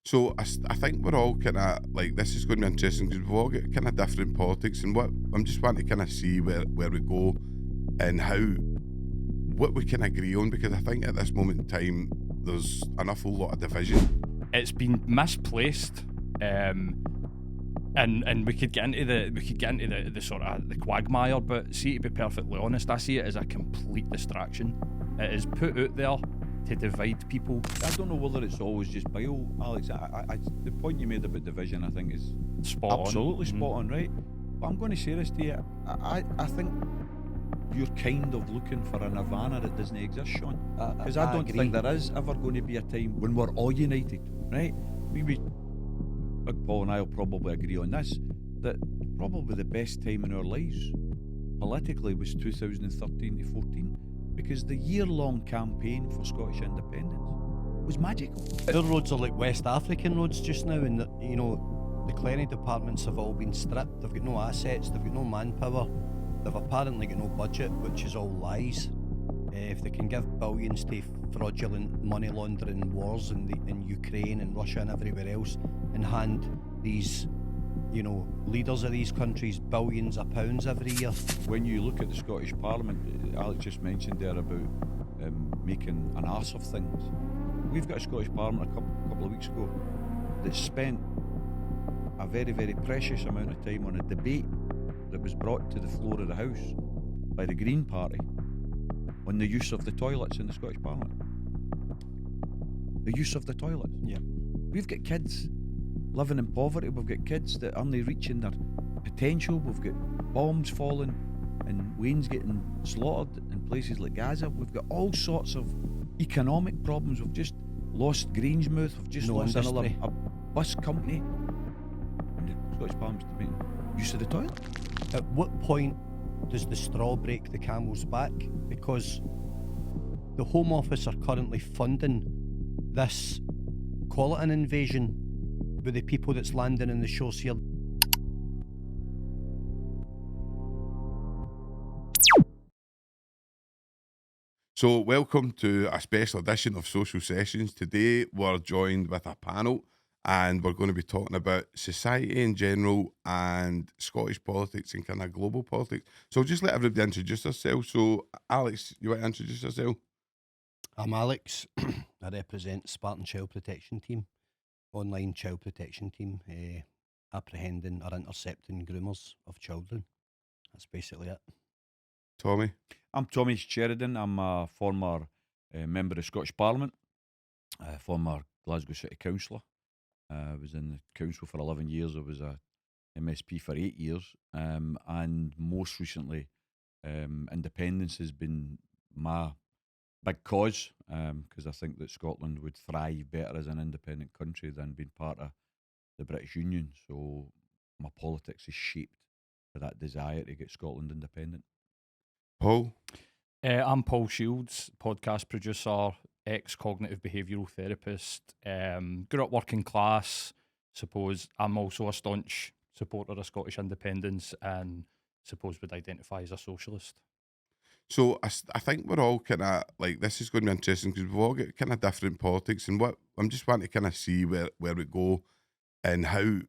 So I think we're all kind of like this is going to be interesting because we've all got kind of different politics, and what I'm just wanting to kind of see where we go and how what we can agree on, because I think at this moment in time there's an awful lot of division. It's been misplaced. And we could get into the sort of the quagmire, but see, to be perfectly honest, I see it as a complete distraction. It is put out there to divide people. I don't know whether it's always just bile, Alex. The point you made about division, I think, is Spot absolutely on. spot on, right? But I'm going to say this to you. I think you're kind of looking for a nirvana that doesn't exist, Sean. Because I don't agree. think there is ever going to be a time when we're all united, right? Big Paul and I will probably agree on this, that probably the best time in our lives politically was 2013 to 14, because the year-long campaign for Scottish independence was magical. Our roads are like West African roads just now, and the Cairnie departments have all been stripped. They've got no assets, they've got no manpower, they've apparently got no budget, which is all lies. If they can give billions to fraudulent money laundering wars in Ukraine and Russia and everywhere else, and hand these, leaders of these countries billions of pounds every year. When you look at the Scottish Parliament, Alex just mentioned there about making an arse of things. We've got a Scottish Parliament a couple of weeks ago that spent a very, very precious amount of time on a debate that was brought to the floor of the House by the Green Party on the use of the toilets in the Scottish Parliament. The use of the toilets. Yeah. We've got kids living in poverty. We've got kids that aren't reaching their potential. We've got bombs falling and Wayne's getting slaughtered in places like Gaza. We've got all sorts of economic problems. We've just lost Grangemouth. We've just No lost another industry. a bus company. And the Scottish Parliament's debating use of the toilet. At what point does the straw break the camel's back? Because the Home Office are currently funding this, call it an invasion, with the people that's landing in the shores here. So welcome to a special edition of Social Sessions. Today we're joined with a panel, and we're going to be talking about society in general and Scottish politics and kind of global politics. So just let everybody introduce themselves. So Alex, you want to introduce yourself? I'm Alex. I represent Spartan Child Protection Team, online child protection team, apprehending or intercepting groomers of children. That's basically it. Tommy? I'm Tommy Sheridan. I'm a former member of Scottish Parliament, former Glasgow City Councillor. I was in the council for 11 years. I was a MSP for 8 years. And most recently, independence has been my big cause, because I think that Scotland would thrive better as an independent country than being part of the British Union. So my politics is shaped by that desire to get Scotland independent. Paul? I'm Paul Shields, podcast producer, ex-cognitive behavioural therapist, grew up working class. Suppose I'm also a staunch supporter of Scottish independence and suppose would identify as a socialist. So I think we're all kind of like this is going to be interesting because we've all got kind of different politics, and what I'm just wanting to kind of see where we go and how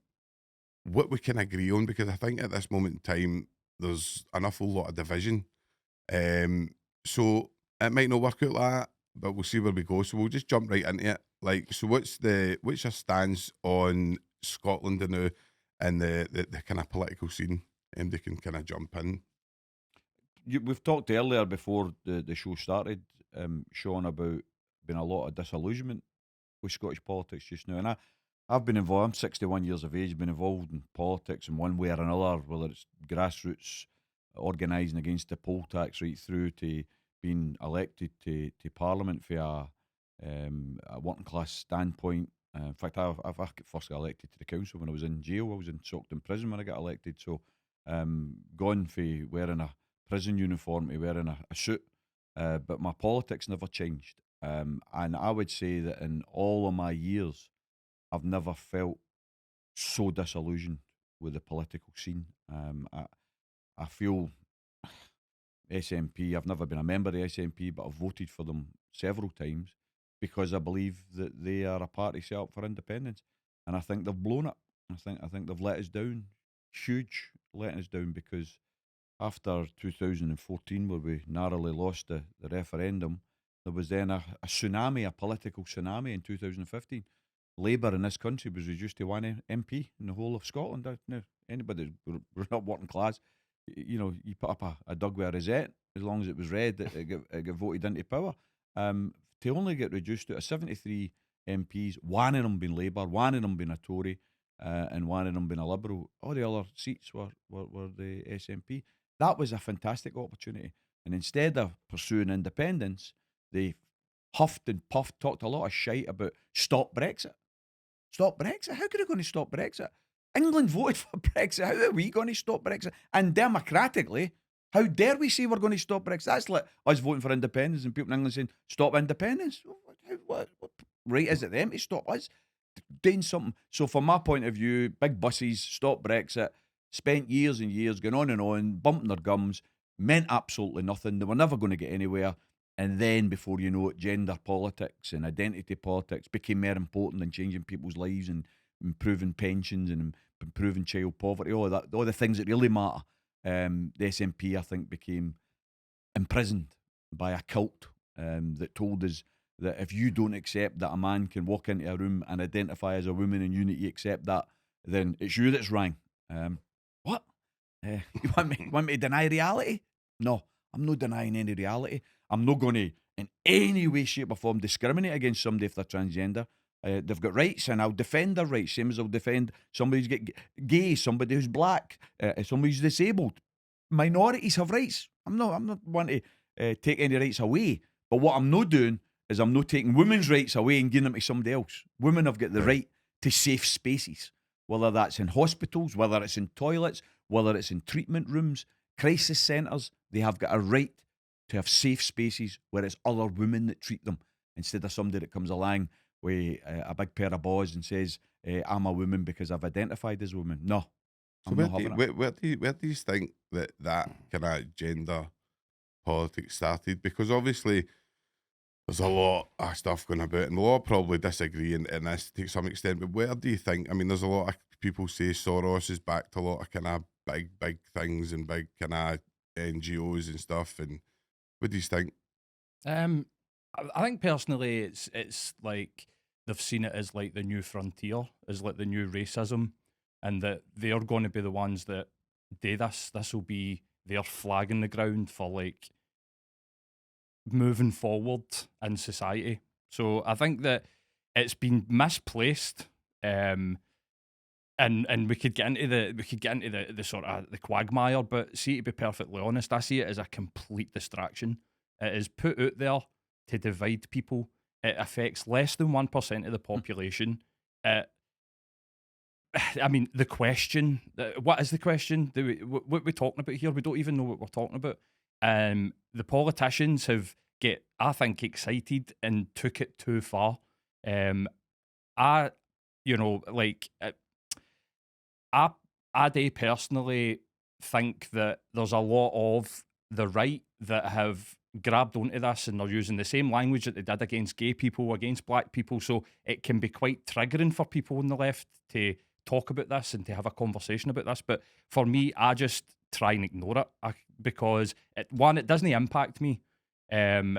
what we can agree on, because I think at this moment in time there's an awful lot of division. So it might not work out like that, but we'll see where we go. So we'll just jump right into it. Like, so what's your stance on Scotland and the kind of political scene? They can kind of jump in. We've talked earlier before the show started, Sean, about being a lot of disillusionment with Scottish politics just now. And I've been involved, I'm 61 years of age, been involved in politics in one way or another, whether it's grassroots, organising against the poll tax, right through to being elected to Parliament for a working class standpoint. In fact, I first got elected to the council when I was in jail. I was socked in prison when I got elected. So gone for wearing a prison uniform to wearing a suit. But my politics never changed. And I would say that in all of my years, I've never felt so disillusioned with the political scene. I feel SNP, I've never been a member of the SNP, but I've voted for them several times. because I believe that they are a party set up for independence, and I think they've blown it. I think they've let us down, huge letting us down, because after 2014, where we narrowly lost the referendum, there was then a tsunami, a political tsunami in 2015. Labour in this country was reduced to one MP in the whole of Scotland. Now, anybody we're not working class, you put up a dog with a rosette, as long as it was red, it got voted into power. To only get reduced to 73 MPs, one of them being Labour, one of them being a Tory, and one of them being a Liberal. All the other seats were the SNP. That was a fantastic opportunity. And instead of pursuing independence, they huffed and puffed, talked a lot of shite about stop Brexit. Stop Brexit? How could they going to stop Brexit? England voted for Brexit. How are we going to stop Brexit? And democratically, how dare we say we're going to stop Brexit? That's like us voting for independence and people in England saying, stop independence. What right is it them to stop us doing something? So from my point of view, big buses, stop Brexit, spent years and years going on, bumping their gums, meant absolutely nothing. They were never going to get anywhere. And then, before you know it, gender politics and identity politics became more important than changing people's lives and improving pensions and improving child poverty, all the things that really matter. The SNP, I think, became imprisoned by a cult that told us that if you don't accept that a man can walk into a room and identify as a woman and you need to accept that, then it's you that's wrong. What? You want me to deny reality? No, I'm not denying any reality. I'm not going to, in any way, shape or form, discriminate against somebody if they're transgender. They've got rights, and I'll defend their rights, same as I'll defend somebody who's gay, somebody who's black, somebody who's disabled. Minorities have rights. I'm not wanting to take any rights away. But what I'm not doing is I'm not taking women's rights away and giving them to somebody else. Women have got the right to safe spaces, whether that's in hospitals, whether it's in toilets, whether it's in treatment rooms, crisis centres. They have got a right to have safe spaces where it's other women that treat them, instead of somebody that comes along with a big pair of balls and says, I'm a woman because I've identified as a woman. No, So I'm where not do, you, having it. where do you think that kind of gender politics started? Because obviously there's a lot of stuff going about, and a lot probably disagree in this to some extent. But where do you think? I mean, there's a lot of people say Soros is back to a lot of kind of big things and big kind of NGOs and stuff. And what do you think? I think personally, it's like they've seen it as like the new frontier, as like the new racism, and that they're going to be the ones that do this. This will be their flag in the ground for like moving forward in society. So I think that it's been misplaced. And we could get into the sort of the quagmire, but see, to be perfectly honest, I see it as a complete distraction. It is put out there to divide people. It affects less than 1% of the population. I mean, the question, what is the question? What we're talking about here? We don't even know what we're talking about. The politicians have I think, excited and took it too far. I do personally think that there's a lot of the right that have grabbed onto this, and they're using the same language that they did against gay people, against black people. So it can be quite triggering for people on the left to talk about this and to have a conversation about this. But for me, I just try and ignore it because one, it doesn't impact me. And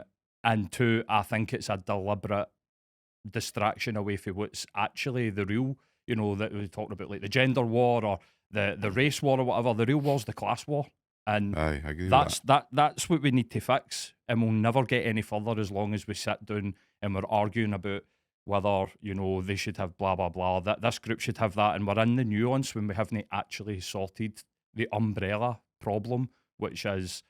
two, I think it's a deliberate distraction away from what's actually the real, that we talked about, like the gender war or the race war or whatever. The real war's the class war. And Aye, I agree with that. that's what we need to fix, and we'll never get any further as long as we sit down and we're arguing about whether they should have blah blah blah, that this group should have that, and we're in the nuance when we haven't actually sorted the umbrella problem, which is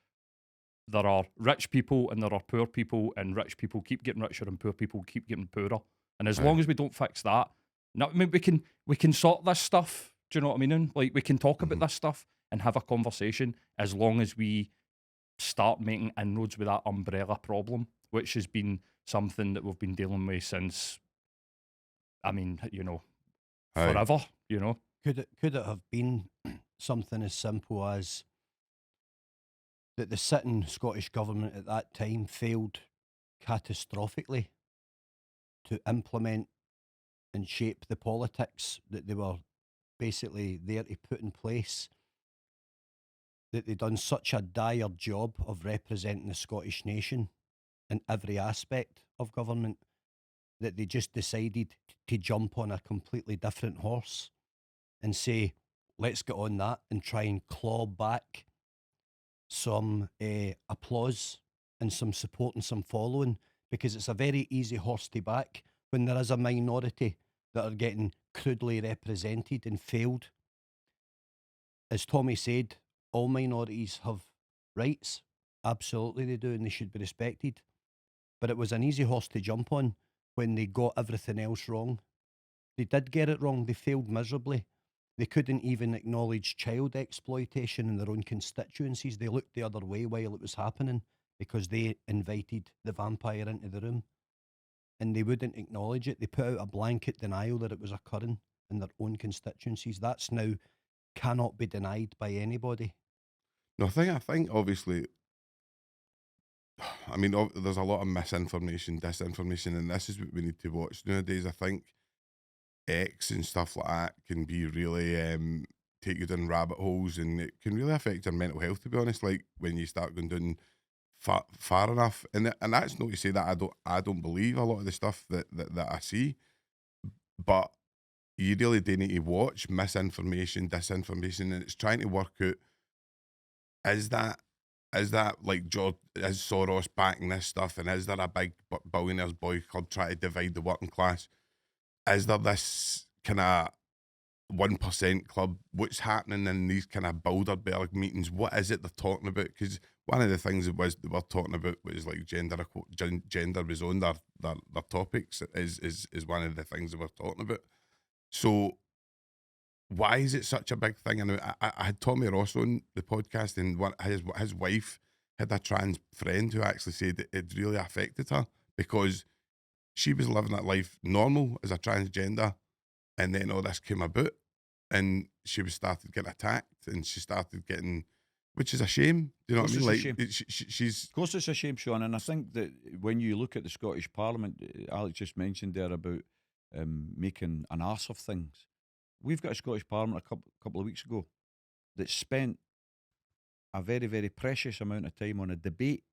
there are rich people and there are poor people, and rich people keep getting richer and poor people keep getting poorer. And as long as we don't fix that, I mean, we can sort this stuff. Do you know what I mean? Like, we can talk about this stuff and have a conversation, as long as we start making inroads with that umbrella problem, which has been something that we've been dealing with since, I mean, Aye. forever, Could it have been something as simple as that the sitting Scottish government at that time failed catastrophically to implement and shape the politics that they were basically there to put in place, that they'd done such a dire job of representing the Scottish nation in every aspect of government, that they just decided to jump on a completely different horse and say, let's get on that and try and claw back some applause and some support and some following, because it's a very easy horse to back when there is a minority that are getting crudely represented and failed. As Tommy said, all minorities have rights. Absolutely they do, and they should be respected. But it was an easy horse to jump on when they got everything else wrong. They did get it wrong. They failed miserably. They couldn't even acknowledge child exploitation in their own constituencies. They looked the other way while it was happening because they invited the vampire into the room. And they wouldn't acknowledge it. They put out a blanket denial that it was occurring in their own constituencies. That's now cannot be denied by anybody. No, I think obviously, I mean, there's a lot of misinformation, disinformation, and this is what we need to watch nowadays. I think X and stuff like that can be really take you down rabbit holes, and it can really affect your mental health, to be honest, like when you start going down far enough. And that's not to say that I don't believe a lot of the stuff that I see, but you really do need to watch misinformation, disinformation, and it's trying to work out, is that like George, is Soros backing this stuff, and is there a big billionaires boy club trying to divide the working class? Is there this kind of 1% club? What's happening in these kind of Bilderberg meetings? What is it they're talking about? Because one of the things they were talking about was like gender was on their topics, is one of the things they were talking about. So why is it such a big thing? And I had Tommy Ross on the podcast, and his wife had a trans friend who actually said that it really affected her because she was living that life normal as a transgender, and then all this came about, and she started getting attacked, and she started getting, which is a shame. Do you know what I mean? Like she's. Of course, it's a shame, Sean. And I think that when you look at the Scottish Parliament, Alex just mentioned there about making an arse of things. We've got a Scottish Parliament a couple of weeks ago that spent a very, very precious amount of time on a debate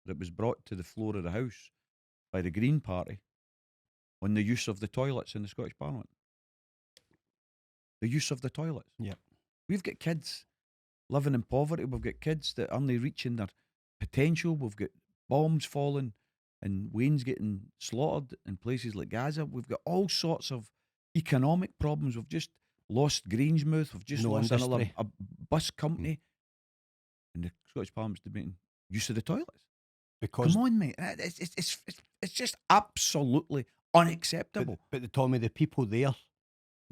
that was brought to the floor of the House by the Green Party on the use of the toilets in the Scottish Parliament. The use of the toilets. Yeah. We've got kids living in poverty. We've got kids that aren't reaching their potential. We've got bombs falling and Wayne's getting slaughtered in places like Gaza. We've got all sorts of economic problems. We've just lost Grangemouth. We've just lost another bus company. And the Scottish Parliament's debating use of the toilets. Because come on, mate. It's just absolutely unacceptable. But Tommy, the people there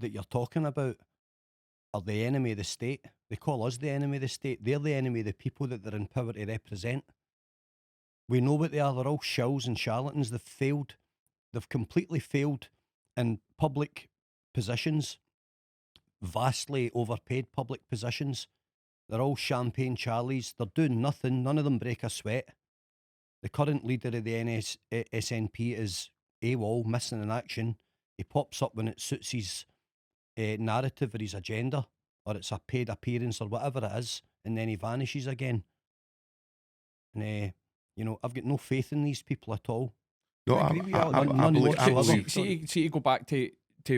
that you're talking about are the enemy of the state. They call us the enemy of the state. They're the enemy of the people that they're in power to represent. We know what they are. They're all shills and charlatans. They've failed. They've completely failed in public positions, vastly overpaid public positions. They're all champagne Charlies. They're doing nothing. None of them break a sweat. The current leader of the SNP is AWOL, missing in action. He pops up when it suits his narrative or his agenda, or it's a paid appearance or whatever it is, and then he vanishes again. And, I've got no faith in these people at all. No, I agree with you. I believe. See, to go back to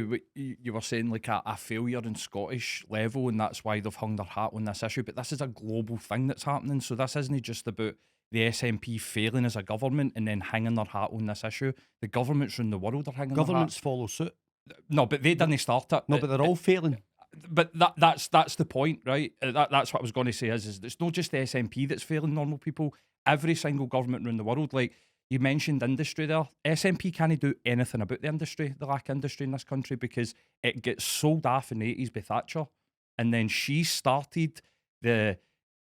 what you were saying, like a failure in Scottish level, and that's why they've hung their hat on this issue. But this is a global thing that's happening, so this isn't just about the SNP failing as a government and then hanging their hat on this issue. The governments around the world are hanging Governments their hat. follow suit. No, but they didn't start it. No, but they're all failing. But that's the point, right? That's what I was going to say is it's not just the SNP that's failing normal people. Every single government around the world, like you mentioned industry there, SNP can't do anything about the industry. They lack industry in this country because it gets sold off in the 80s by Thatcher. And then she started the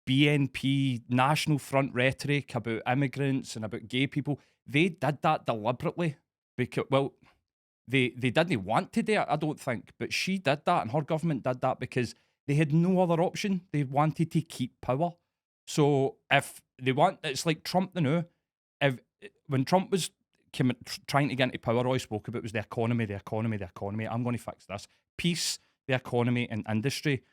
BNP National Front rhetoric about immigrants and about gay people. They did that deliberately because, well, they didn't want to do it, I don't think, but she did that and her government did that because they had no other option. They wanted to keep power. So if they want, it's like Trump, when Trump was trying to get into power, all he spoke about was the economy. I'm going to fix this. Peace, the economy, and industry.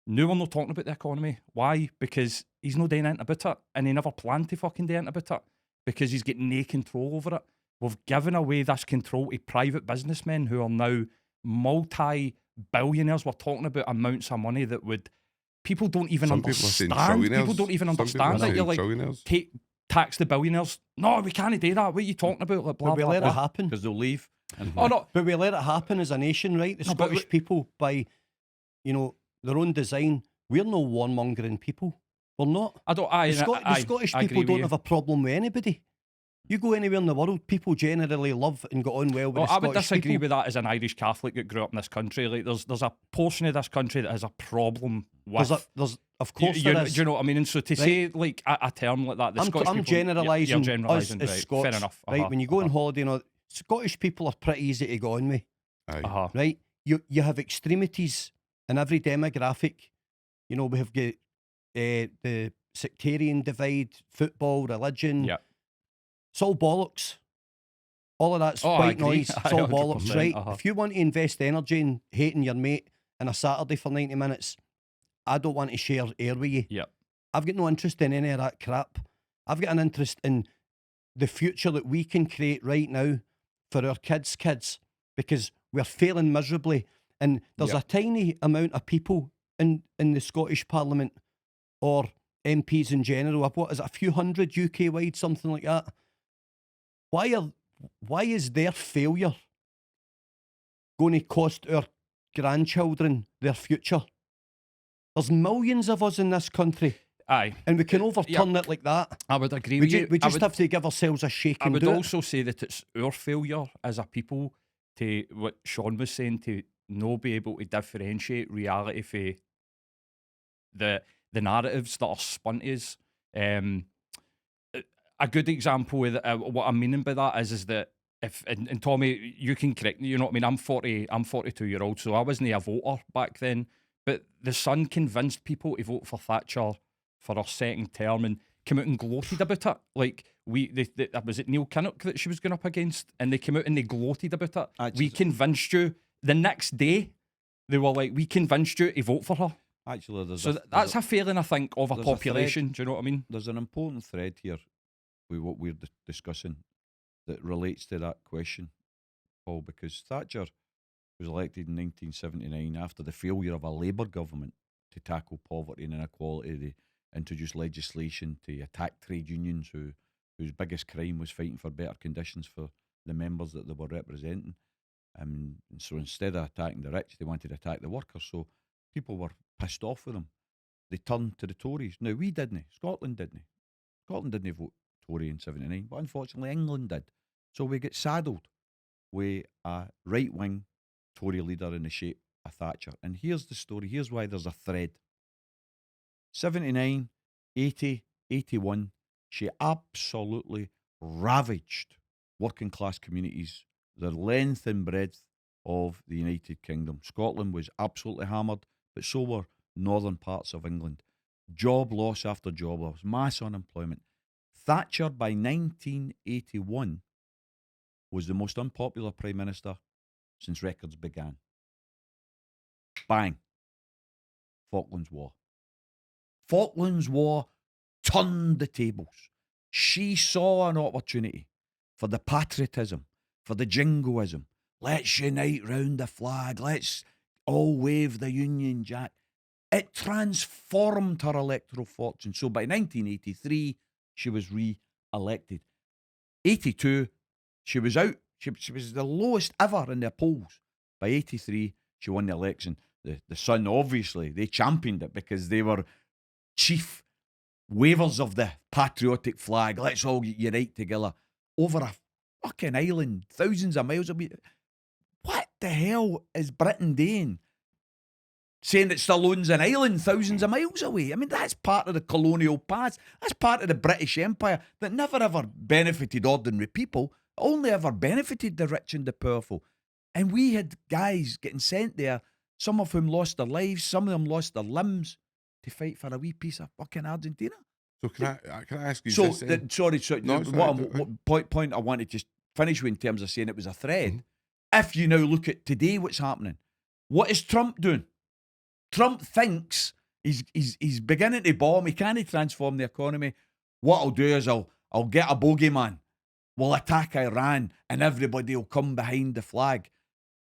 No one not talking about the economy. Why? Because he's not doing anything about it, and he never planned to fucking do anything about it, because he's got no control over it. We've given away this control to private businessmen who are now multi-billionaires. We're talking about amounts of money that would... People don't even understand. People don't even understand that. You're like, tax the billionaires. No, we can't do that. What are you talking about? Like, blah, But we blah, let blah. it happen. Because they'll leave. Oh, no. But we let it happen as a nation, right? The No, but Scottish people, by, their own design, we're no warmongering people. We're not. The Scottish people don't have a problem with anybody. You go anywhere in the world, people generally love and get on well with the I would Scottish disagree people. with that as an Irish Catholic that grew up in this country. Like, there's a portion of this country that has a problem with... Of course there is. Do you know what I mean? And so to say like a term like that, the Scottish I'm people... generalising, You're generalising, us as right. Scots, Fair enough. right? When you go on holiday, Scottish people are pretty easy to go on with, Aye. right? You have extremities in every demographic. We have got the sectarian divide, football, religion. Yeah. It's all bollocks. All of that's I white agree. noise. It's all 100%, bollocks, right? If you want to invest energy in hating your mate on a Saturday for 90 minutes, I don't want to share air with you. Yeah. I've got no interest in any of that crap. I've got an interest in the future that we can create right now for our kids' kids, because we're failing miserably. And there's a tiny amount of people in the Scottish Parliament, or MPs in general. What is it, a few hundred UK wide, something like that? Why is their failure going to cost our grandchildren their future? There's millions of us in this country. Aye. And we can overturn it like that. I would agree with you. We just have to give ourselves a shake I and would do also say that it's our failure as a people to, what Sean was saying, to not be able to differentiate reality for the narratives that are spun to us. A good example of what I'm meaning by that is that if and Tommy, you can correct me, you know what I mean? I'm 42-year-old, so I wasn't a voter back then. But the Sun convinced people to vote for Thatcher for her second term and came out and gloated about it. Like, was it Neil Kinnock that she was going up against? And they came out and they gloated about it. Actually, we convinced you. The next day, they were like, we convinced you to vote for her. Actually, that's a failing, I think, of a there's population. Do you know what I mean? There's an important thread here with what we're discussing that relates to that question, Paul, because Thatcher was elected in 1979 after the failure of a Labour government to tackle poverty and inequality. They introduced legislation to attack trade unions whose biggest crime was fighting for better conditions for the members that they were representing. And so instead of attacking the rich, they wanted to attack the workers. So people were pissed off with them. They turned to the Tories. Now, we didn't. Scotland didn't. Scotland didn't vote Tory in 79, but unfortunately England did. So we get saddled with a right-wing Tory leader in the shape of Thatcher. And here's the story. Here's why there's a thread. 79, 80, 81, she absolutely ravaged working class communities, the length and breadth of the United Kingdom. Scotland was absolutely hammered, but so were northern parts of England. Job loss after job loss, mass unemployment. Thatcher, by 1981, was the most unpopular Prime Minister since records began. Bang. Falklands War. Falklands War turned the tables. She saw an opportunity for the patriotism, for the jingoism. Let's unite round the flag. Let's all wave the Union Jack. It transformed her electoral fortune. So by 1983, she was re-elected. 82, she was out. She was the lowest ever in the polls. By 83, she won the election. The Sun, obviously, they championed it because they were chief wavers of the patriotic flag. Let's all unite together over a fucking island, thousands of miles away. What the hell is Britain doing? Saying that Stallone's an island thousands of miles away. I mean, that's part of the colonial past. That's part of the British Empire that never ever benefited ordinary people, only ever benefited the rich and the powerful. And we had guys getting sent there, some of whom lost their lives, some of them lost their limbs to fight for a wee piece of fucking Argentina. So can I ask you So, this then? sorry, No, it's all right. what point I want to just finish with in terms of saying it was a thread. If you now look at today, what's happening? What is Trump doing? Trump thinks he's beginning to bomb. He can't transform the economy. What I'll do is I'll get a bogeyman. We'll attack Iran and everybody will come behind the flag.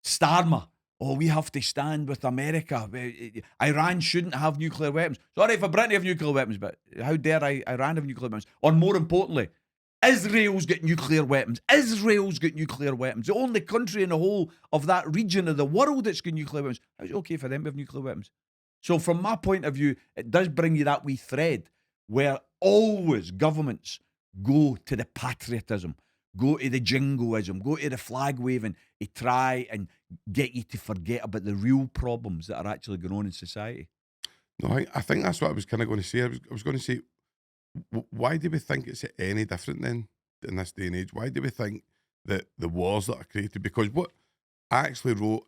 Starmer. Oh, we have to stand with America. Iran shouldn't have nuclear weapons. Sorry for Britain to have nuclear weapons, but how dare Iran have nuclear weapons? Or more importantly, Israel's got nuclear weapons. Israel's got nuclear weapons. The only country in the whole of that region of the world that's got nuclear weapons. How's it okay for them to have nuclear weapons? So from my point of view, it does bring you that wee thread where always governments go to the patriotism, go to the jingoism, go to the flag waving to try and get you to forget about the real problems that are actually going on in society. No, I think that's what I was kind of going to say. I was going to say, why do we think it's any different then in this day and age? Why do we think that the wars that are created? Because what I actually wrote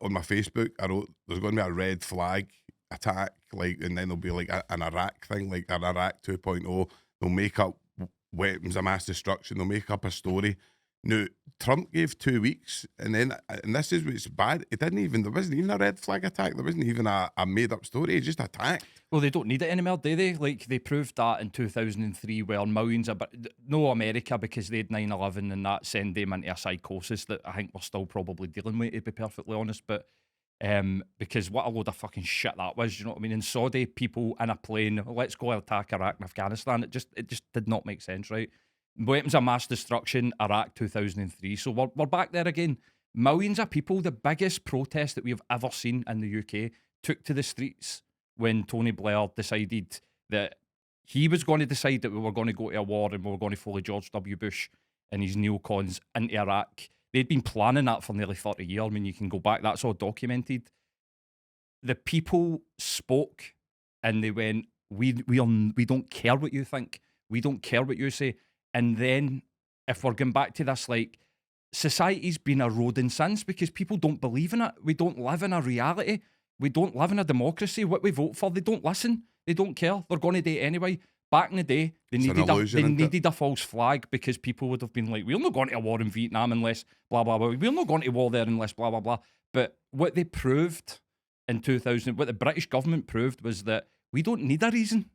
on my Facebook, I wrote there's going to be a red flag attack, like, and then there'll be like an Iraq thing, like an Iraq 2.0. They'll make up weapons of mass destruction. They'll make up a story. Now, Trump gave 2 weeks, and this is what's bad. There wasn't even a red flag attack. There wasn't even a made up story. He just attacked. Well, they don't need it anymore, do they? Like, they proved that in 2003 where millions of... No America, because they had 9/11 and that sent them into a psychosis that I think we're still probably dealing with, to be perfectly honest. But because what a load of fucking shit that was, you know what I mean? In Saudi, people in a plane, let's go attack Iraq and Afghanistan. It just did not make sense, right? Weapons of mass destruction, Iraq 2003. So we're back there again. Millions of people, the biggest protest that we've ever seen in the UK, took to the streets when Tony Blair decided that he was going to decide that we were going to go to a war and we were going to follow George W. Bush and his neocons into Iraq. They'd been planning that for nearly 30 years. I mean, you can go back, that's all documented. The people spoke and they went, we don't care what you think. We don't care what you say. And then if we're going back to this, like, society's been eroding since because people don't believe in it. We don't live in a reality. We don't live in a democracy. What we vote for, they don't listen. They don't care. They're going to do it anyway. Back in the day, they needed a false flag because people would have been like, we're not going to a war in Vietnam unless blah, blah, blah. We're not going to war there unless blah, blah, blah. But what they proved in 2000, what the British government proved was that we don't need a reason.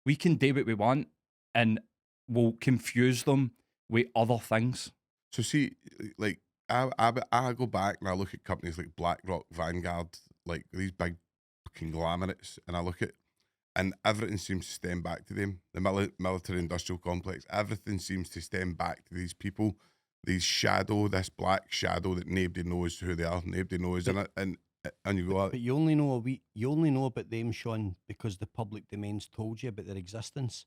We can do what we want and we'll confuse them with other things. So see, like, I go back and I look at companies like BlackRock, Vanguard, like these big conglomerates, and I look at, and everything seems to stem back to them. The military-industrial complex, everything seems to stem back to these people, this black shadow that nobody knows who they are, nobody knows, and you go. But you only know about them, Sean, because the public domain's told you about their existence.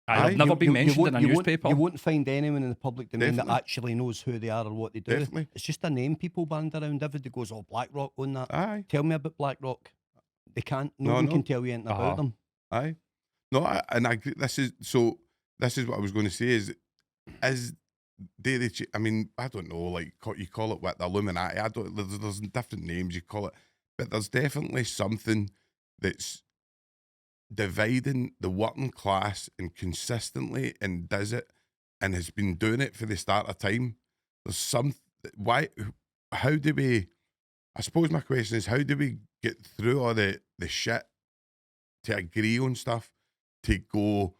I've never been mentioned in a newspaper. You won't find anyone in the public domain Definitely. that actually knows who they are or what they do. Definitely. It's just a name people band around. Everybody goes, oh, BlackRock own that. Aye. Tell me about BlackRock. They can't. No one can tell you anything about them. Aye. No, and I agree. This is what I was going to say is they I mean, I don't know, like, you call it what, the Illuminati. There's different names you call it, but there's definitely something that's dividing the working class and consistently and does it and has been doing it for the start of time. There's how do we, I suppose my question is, how do we get through all the shit to agree on stuff, to go,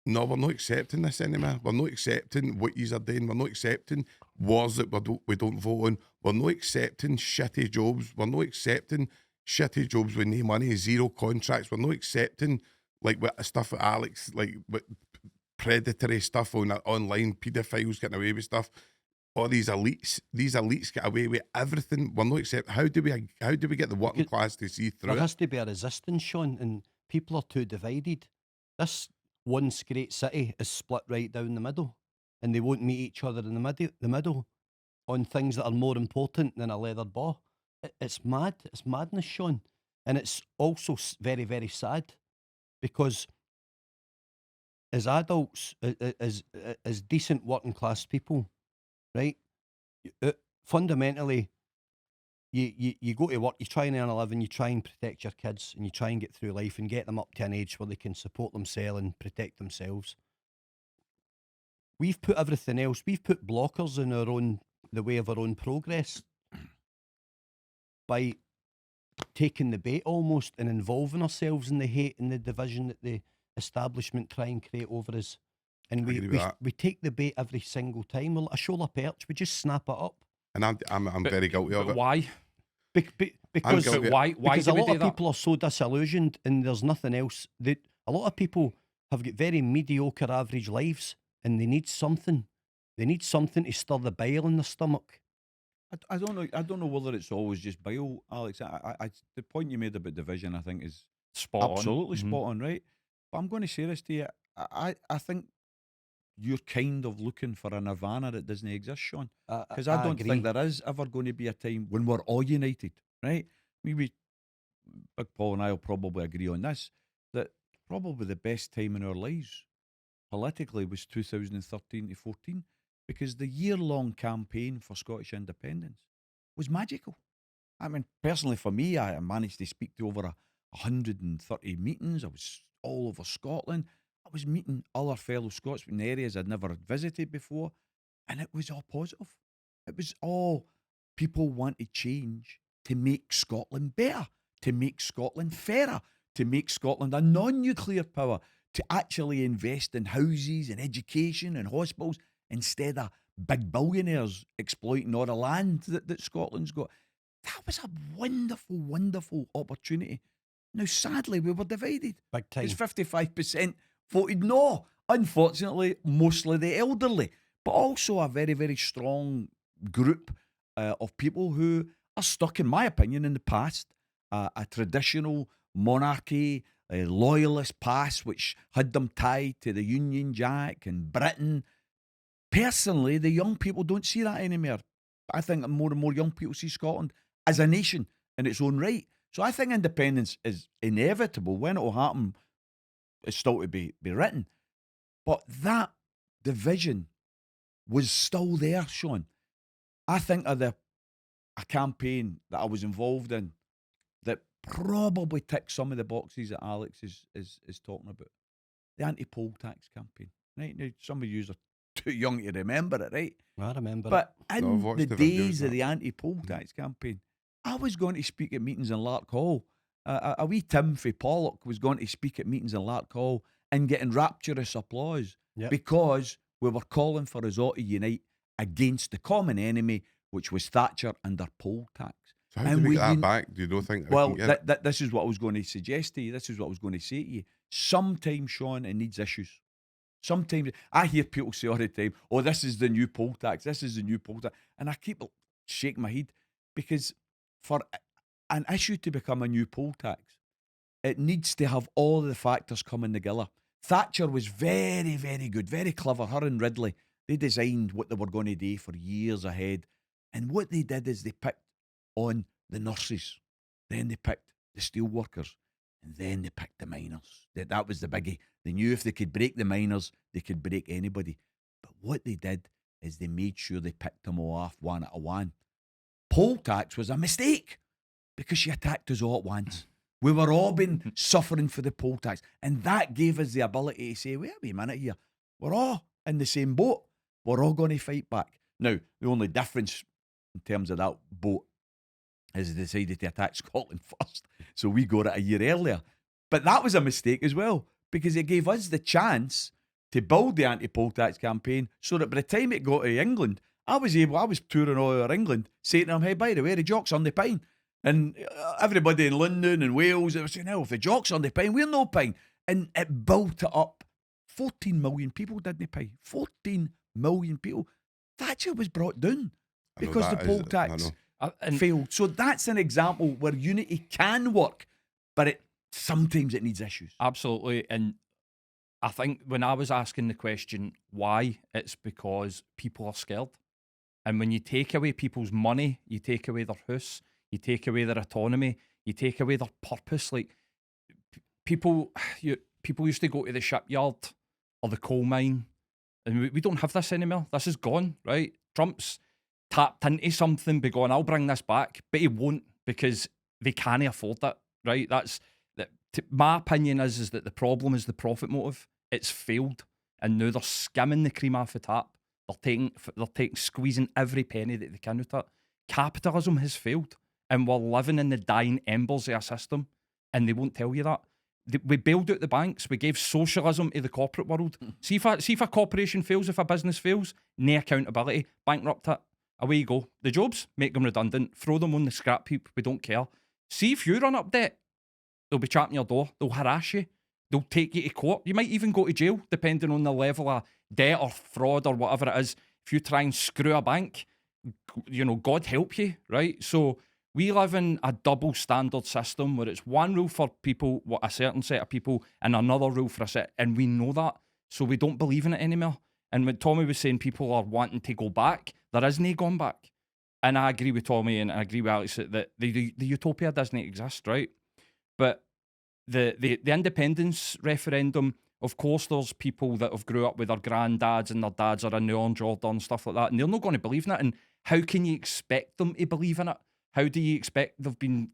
no, we're not accepting this anymore. We're not accepting what yous are doing. We're not accepting wars that we don't vote on. We're not accepting shitty jobs. We're not accepting shitty jobs with no money, zero contracts. We're not accepting, like, what stuff with Alex, like, what predatory stuff on online, paedophiles getting away with stuff. All these elites get away with everything. We're not accepting. How do we get the working class to see through it? There has to be a resistance, Sean, and people are too divided. This once great city is split right down the middle, and they won't meet each other in the middle on things that are more important than a leather ball. It's mad. It's madness, Sean. And it's also very, very sad because as adults, as decent working class people, right, fundamentally, you go to work, you try and earn a living, you try and protect your kids, and you try and get through life and get them up to an age where they can support themselves and protect themselves. we've put everything else, we've put blockers in the way of our own progress by taking the bait almost and involving ourselves in the hate and the division that the establishment try and create over us. And I agree with that. we take the bait every single time. We're like a shoal of perch, we just snap it up. And I'm very guilty of But it. why? Because guilty. Why because do a we lot do of that? people are so disillusioned and there's nothing else. A lot of people have got very mediocre average lives and they need something. They need something to stir the bile in their stomach. I don't know. I don't know whether it's always just bile, Alex. The point you made about division, I think, is Spot on. absolutely Mhm. spot on, right? But I'm going to say this to you. I think you're kind of looking for a nirvana that doesn't exist, Sean. Because I don't agree. think there is ever going to be a time when we're all united, right? Maybe Big Paul and I will probably agree on this, that probably the best time in our lives politically was 2013 to 14, because the year-long campaign for Scottish independence was magical. I mean, personally for me, I managed to speak to over 130 meetings. I was all over Scotland. I was meeting other fellow Scots in areas I'd never visited before, and it was all positive. It was all people wanted change to make Scotland better, to make Scotland fairer, to make Scotland a non-nuclear power, to actually invest in houses and education and hospitals instead of big billionaires exploiting all the land that Scotland's got. That was a wonderful, wonderful opportunity. Now, sadly, we were divided. Big time. It's 55% voted no. Unfortunately, mostly the elderly, but also a very, very strong group of people who are stuck, in my opinion, in the past. A traditional monarchy, a loyalist past, which had them tied to the Union Jack and Britain. Personally, the young people don't see that anymore. I think more and more young people see Scotland as a nation in its own right. So I think independence is inevitable. When it will happen, it's still to be written. But that division was still there, Sean. I think of a campaign that I was involved in that probably ticked some of the boxes that Alex is talking about. The anti-poll tax campaign. Right? Now, some of you are too young to remember it, right? I remember But it. No, I've in watched the the videos, days of that. the anti-poll tax campaign, I was going to speak at meetings in Lark Hall. A wee Tim from Pollock was going to speak at meetings in Lark Hall and getting rapturous applause Yep. because we were calling for us all to unite against the common enemy, which was Thatcher and her poll tax. So how do And we we get that un- back? Do you not think we Well, can get it? this is what I was going to suggest to you. This is what I was going to say to you. Sometimes, Sean, it needs issues. Sometimes I hear people say all the time, "Oh, this is the new poll tax. This is the new poll tax," and I keep shaking my head because for an issue to become a new poll tax, it needs to have all the factors coming together. Thatcher was very, very good, very clever. Her and Ridley, they designed what they were going to do for years ahead, and what they did is they picked on the nurses, then they picked the steel workers, and then they picked the miners. That was the biggie. They knew if they could break the miners, they could break anybody. But what they did is they made sure they picked them all off one at a one. Poll tax was a mistake because she attacked us all at once. We were all been suffering for the poll tax. And that gave us the ability to say, wait a minute here, we're all in the same boat. We're all going to fight back. Now, the only difference in terms of that boat is they decided to attack Scotland first. So we got it a year earlier. But that was a mistake as well, because it gave us the chance to build the anti-poll tax campaign so that by the time it got to England, I was touring all over England, saying to them, hey, by the way, the Jock's on the pine. And everybody in London and Wales, they were saying, no, if the Jock's on the pine, we're no pine. And it built it up. 14 million people didn't pay. 14 million people. Thatcher was brought down I know because the that poll is- I tax know. And failed. So that's an example where unity can work, but sometimes it needs issues. absolutely. And I think when I was asking the question why, it's because people are scared. And when you take away people's money, you take away their house, you take away their autonomy, you take away their purpose. Like people used to go to the shipyard or the coal mine, and we don't have this anymore. This is gone, right? Trump's tapped into something, be going, I'll bring this back, but he won't because they can't afford it, right? My opinion is that the problem is the profit motive. It's failed. and now they're skimming the cream off the top. They're squeezing every penny that they can out of it. Capitalism has failed, and we're living in the dying embers of a system, and they won't tell you that. We bailed out the banks. We gave socialism to the corporate world. See if a corporation fails, if a business fails, no accountability, bankrupt it. Away you go. The jobs, make them redundant, throw them on the scrap heap. We don't care. See if you run up debt, they'll be chapping your door. They'll harass you. They'll take you to court. You might even go to jail, depending on the level of debt or fraud or whatever it is. If you try and screw a bank, God help you, right? So we live in a double standard system where it's one rule for people, a certain set of people, and another rule for a set, and we know that, so we don't believe in it anymore. And when Tommy was saying people are wanting to go back, there is no going back. And I agree with Tommy and I agree with Alex that the utopia doesn't exist, right? But the independence referendum, of course, there's people that have grew up with their granddads and their dads are in the orange order and stuff like that, and they're not going to believe in it. And how can you expect them to believe in it? How do you expect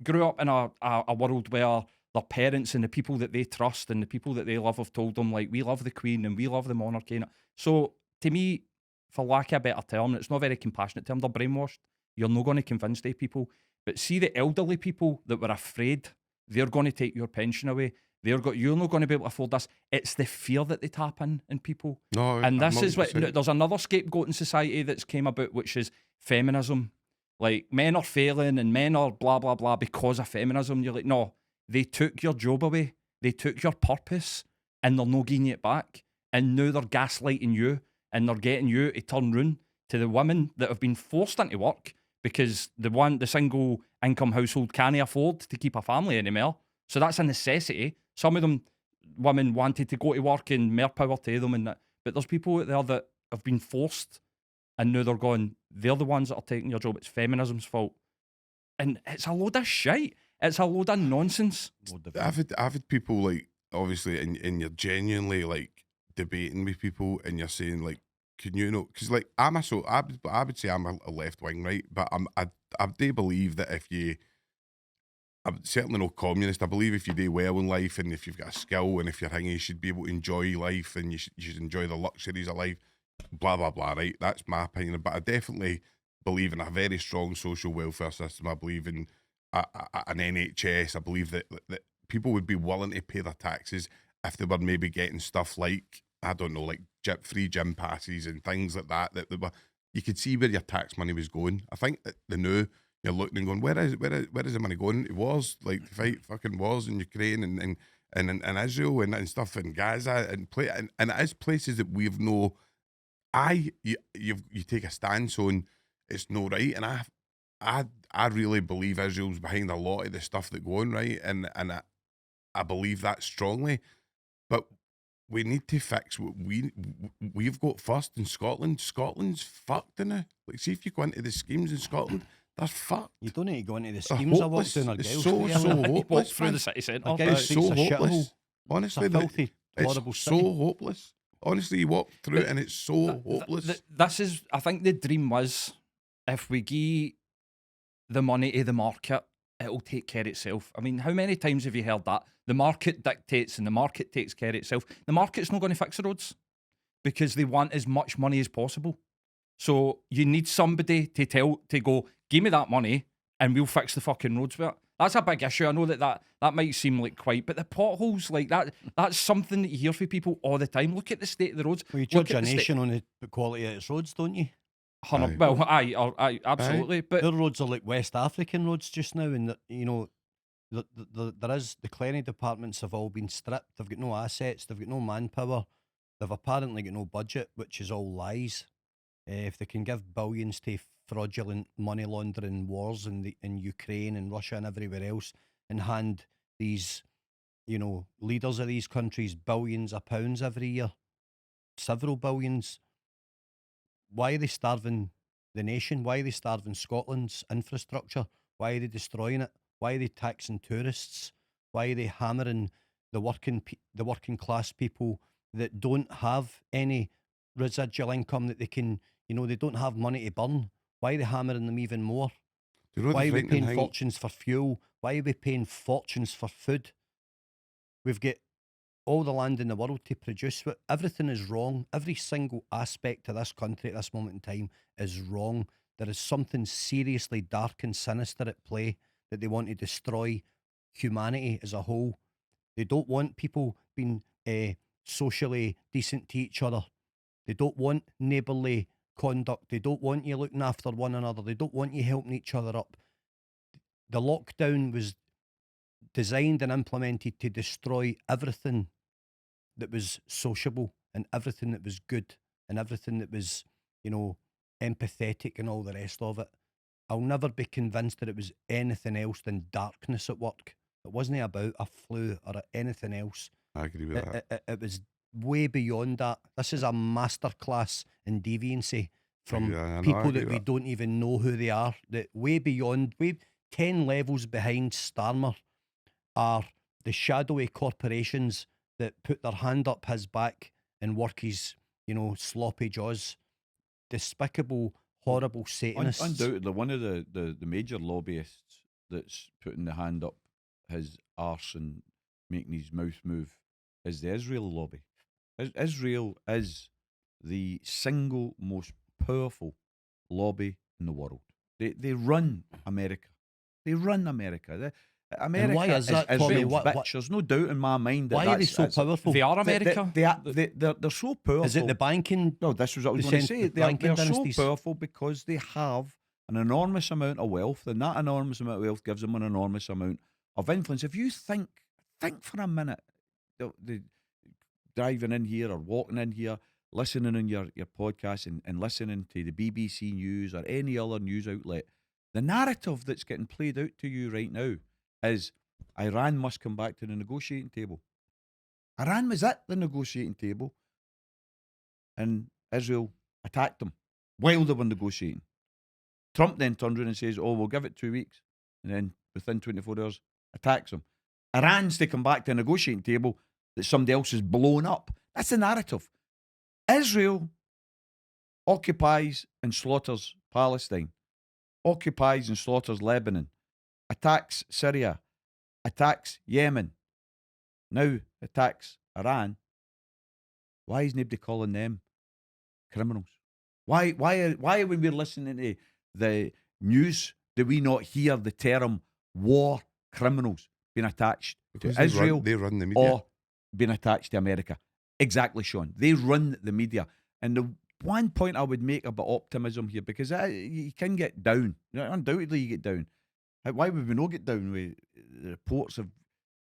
grew up in a world where their parents and the people that they trust and the people that they love have told them, like, we love the Queen and we love the monarchy. So to me, for lack of a better term, it's not a very compassionate term, they're brainwashed. You're not going to convince these people. But see the elderly people that were afraid they're going to take your pension away, you're not going to be able to afford this. It's the fear that they tap in people. No, and this is what, 100%. there's another scapegoat in society that's came about, which is feminism. Like, men are failing and men are blah, blah, blah because of feminism. You're like, no, they took your job away. They took your purpose and they're not giving it back. And now they're gaslighting you and they're getting you to turn round to the women that have been forced into work because the single income household can't afford to keep a family anymore. So that's a necessity. Some of them, women wanted to go to work and more power to them. But there's people out there that have been forced and now they're the ones that are taking your job. It's feminism's fault. And it's a load of shite. It's a load of nonsense. I've had people, like, obviously, and you're genuinely, like, debating with people and you're saying, like, can you know, because, like, I would say I'm a left wing, right? But I do believe that I'm certainly no communist. I believe if you do well in life and if you've got a skill and if you're hanging, you should be able to enjoy life and you should enjoy the luxuries of life, blah, blah, blah, right? That's my opinion. But I definitely believe in a very strong social welfare system. I believe in an NHS. I believe that people would be willing to pay their taxes if they were maybe getting stuff like, I don't know, like free gym passes and things like that. You could see where your tax money was going. I think that the new, you're looking and going, where is the money going? It was like to fight fucking wars in Ukraine and Israel and stuff in Gaza and it is places that we've no. You take a stance on it's no right, and I really believe Israel's behind a lot of the stuff that go on, right, and I believe that strongly, but we need to fix what we've got first in Scotland. Scotland's fucked now. Like, see if you go into the schemes in Scotland, they're fucked. You don't need to go into the schemes. I walked down our It's girls. so hopeless. Walk through the city centre. Girls' It's streets so are hopeless. shithole. Honestly, It's a filthy, horrible it's city. so hopeless. Honestly, you walk through it and it's so hopeless. This is, I think the dream was, if we give the money to the market, it'll take care of itself. I mean, how many times have you heard that? The market dictates and the market takes care of itself. The market's not going to fix the roads because they want as much money as possible. So you need somebody to go, give me that money and we'll fix the fucking roads with it. That's a big issue. I know that might seem like quite, but the potholes, like that's something that you hear from people all the time. Look at the state of the roads. Well, you judge a nation on the quality of its roads, don't you? Well, aye, absolutely. But Their roads are like West African roads just now, and the clearing departments have all been stripped. They've got no assets. They've got no manpower. They've apparently got no budget, which is all lies. If they can give billions to fraudulent money laundering wars in Ukraine and Russia and everywhere else, and hand these, leaders of these countries billions of pounds every year, several billions, why are they starving the nation? Why are they starving Scotland's infrastructure? Why are they destroying it? Why are they taxing tourists? Why are they hammering the working class people that don't have any residual income that they can, they don't have money to burn? Why are they hammering them even more? Why are we paying fortunes for fuel? Why are we paying fortunes for food? We've got all the land in the world to produce what everything is wrong. Every single aspect of this country at this moment in time is wrong. There is something seriously dark and sinister at play, that they want to destroy humanity as a whole. They don't want people being socially decent to each other. They don't want neighbourly conduct. They don't want you looking after one another. They don't want you helping each other up. The lockdown was designed and implemented to destroy everything that was sociable and everything that was good and everything that was, you know, empathetic and all the rest of it. I'll never be convinced that it was anything else than darkness at work. It wasn't about a flu or anything else. I agree with that. It was way beyond that. This is a masterclass in deviancy from Yeah, I know, I people agree that with we that. don't even know who they are. That way beyond, 10 levels behind Starmer are the shadowy corporations that put their hand up his back and work his, you know, sloppy jaws. Despicable, horrible Satanists. Undoubtedly, one of the major lobbyists that's putting the hand up his arse and making his mouth move is the Israel lobby. Israel is the single most powerful lobby in the world. They run America. They run America. America why is that, Tommy? Israel's What- bitch. There's no doubt in my mind that Why are they so powerful? They are America. They're so powerful. Is it the banking? No, this was what I was the going to cent- say. They're banking so dynasties? powerful because they have an enormous amount of wealth, and that enormous amount of wealth gives them an enormous amount of influence. If you think for a minute, the driving in here or walking in here, listening on your podcast and listening to the BBC News or any other news outlet, the narrative that's getting played out to you right now is Iran must come back to the negotiating table. Iran was at the negotiating table and Israel attacked them while they were negotiating. Trump then turned around and says, oh, we'll give it 2 weeks. And then within 24 hours, attacks them. Iran's to come back to a negotiating table that somebody else has blown up. That's the narrative. Israel occupies and slaughters Palestine, occupies and slaughters Lebanon, attacks Syria, attacks Yemen, now attacks Iran. Why is nobody calling them criminals? Why when we're listening to the news do we not hear the term war criminals being attached Because to Israel they run the media. or being attached to America? Exactly, Sean. They run the media. And the one point I would make about optimism here, because you can get down. Undoubtedly you get down. Why would we not get down with the reports of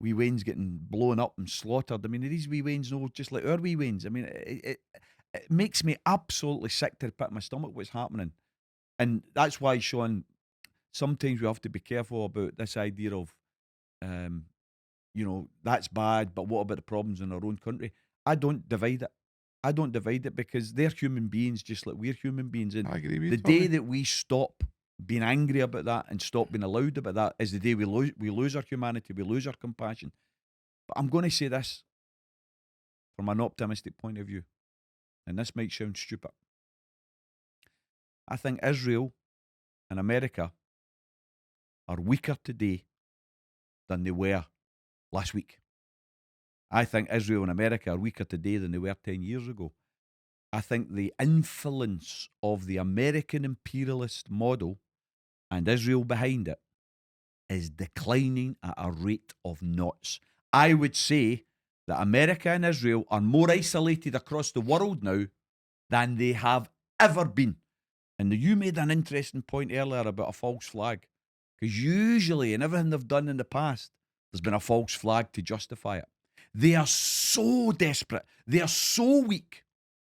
wee wains getting blown up and slaughtered? I mean, are these wee wains no just like our wee wains? I mean, it makes me absolutely sick to the pit of my stomach what's happening. And that's why, Sean, sometimes we have to be careful about this idea of, that's bad, but what about the problems in our own country? I don't divide it. I don't divide it because they're human beings just like we're human beings. And I agree with you, the Tommy. day that we stop being angry about that and stop being loud about that is the day we lose our humanity, we lose our compassion. But I'm going to say this from an optimistic point of view, and this might sound stupid. I think Israel and America are weaker today than they were last week. I think Israel and America are weaker today than they were 10 years ago. I think the influence of the American imperialist model and Israel behind it is declining at a rate of knots. I would say that America and Israel are more isolated across the world now than they have ever been. And you made an interesting point earlier about a false flag. Because usually in everything they've done in the past, there's been a false flag to justify it. They are so desperate, they are so weak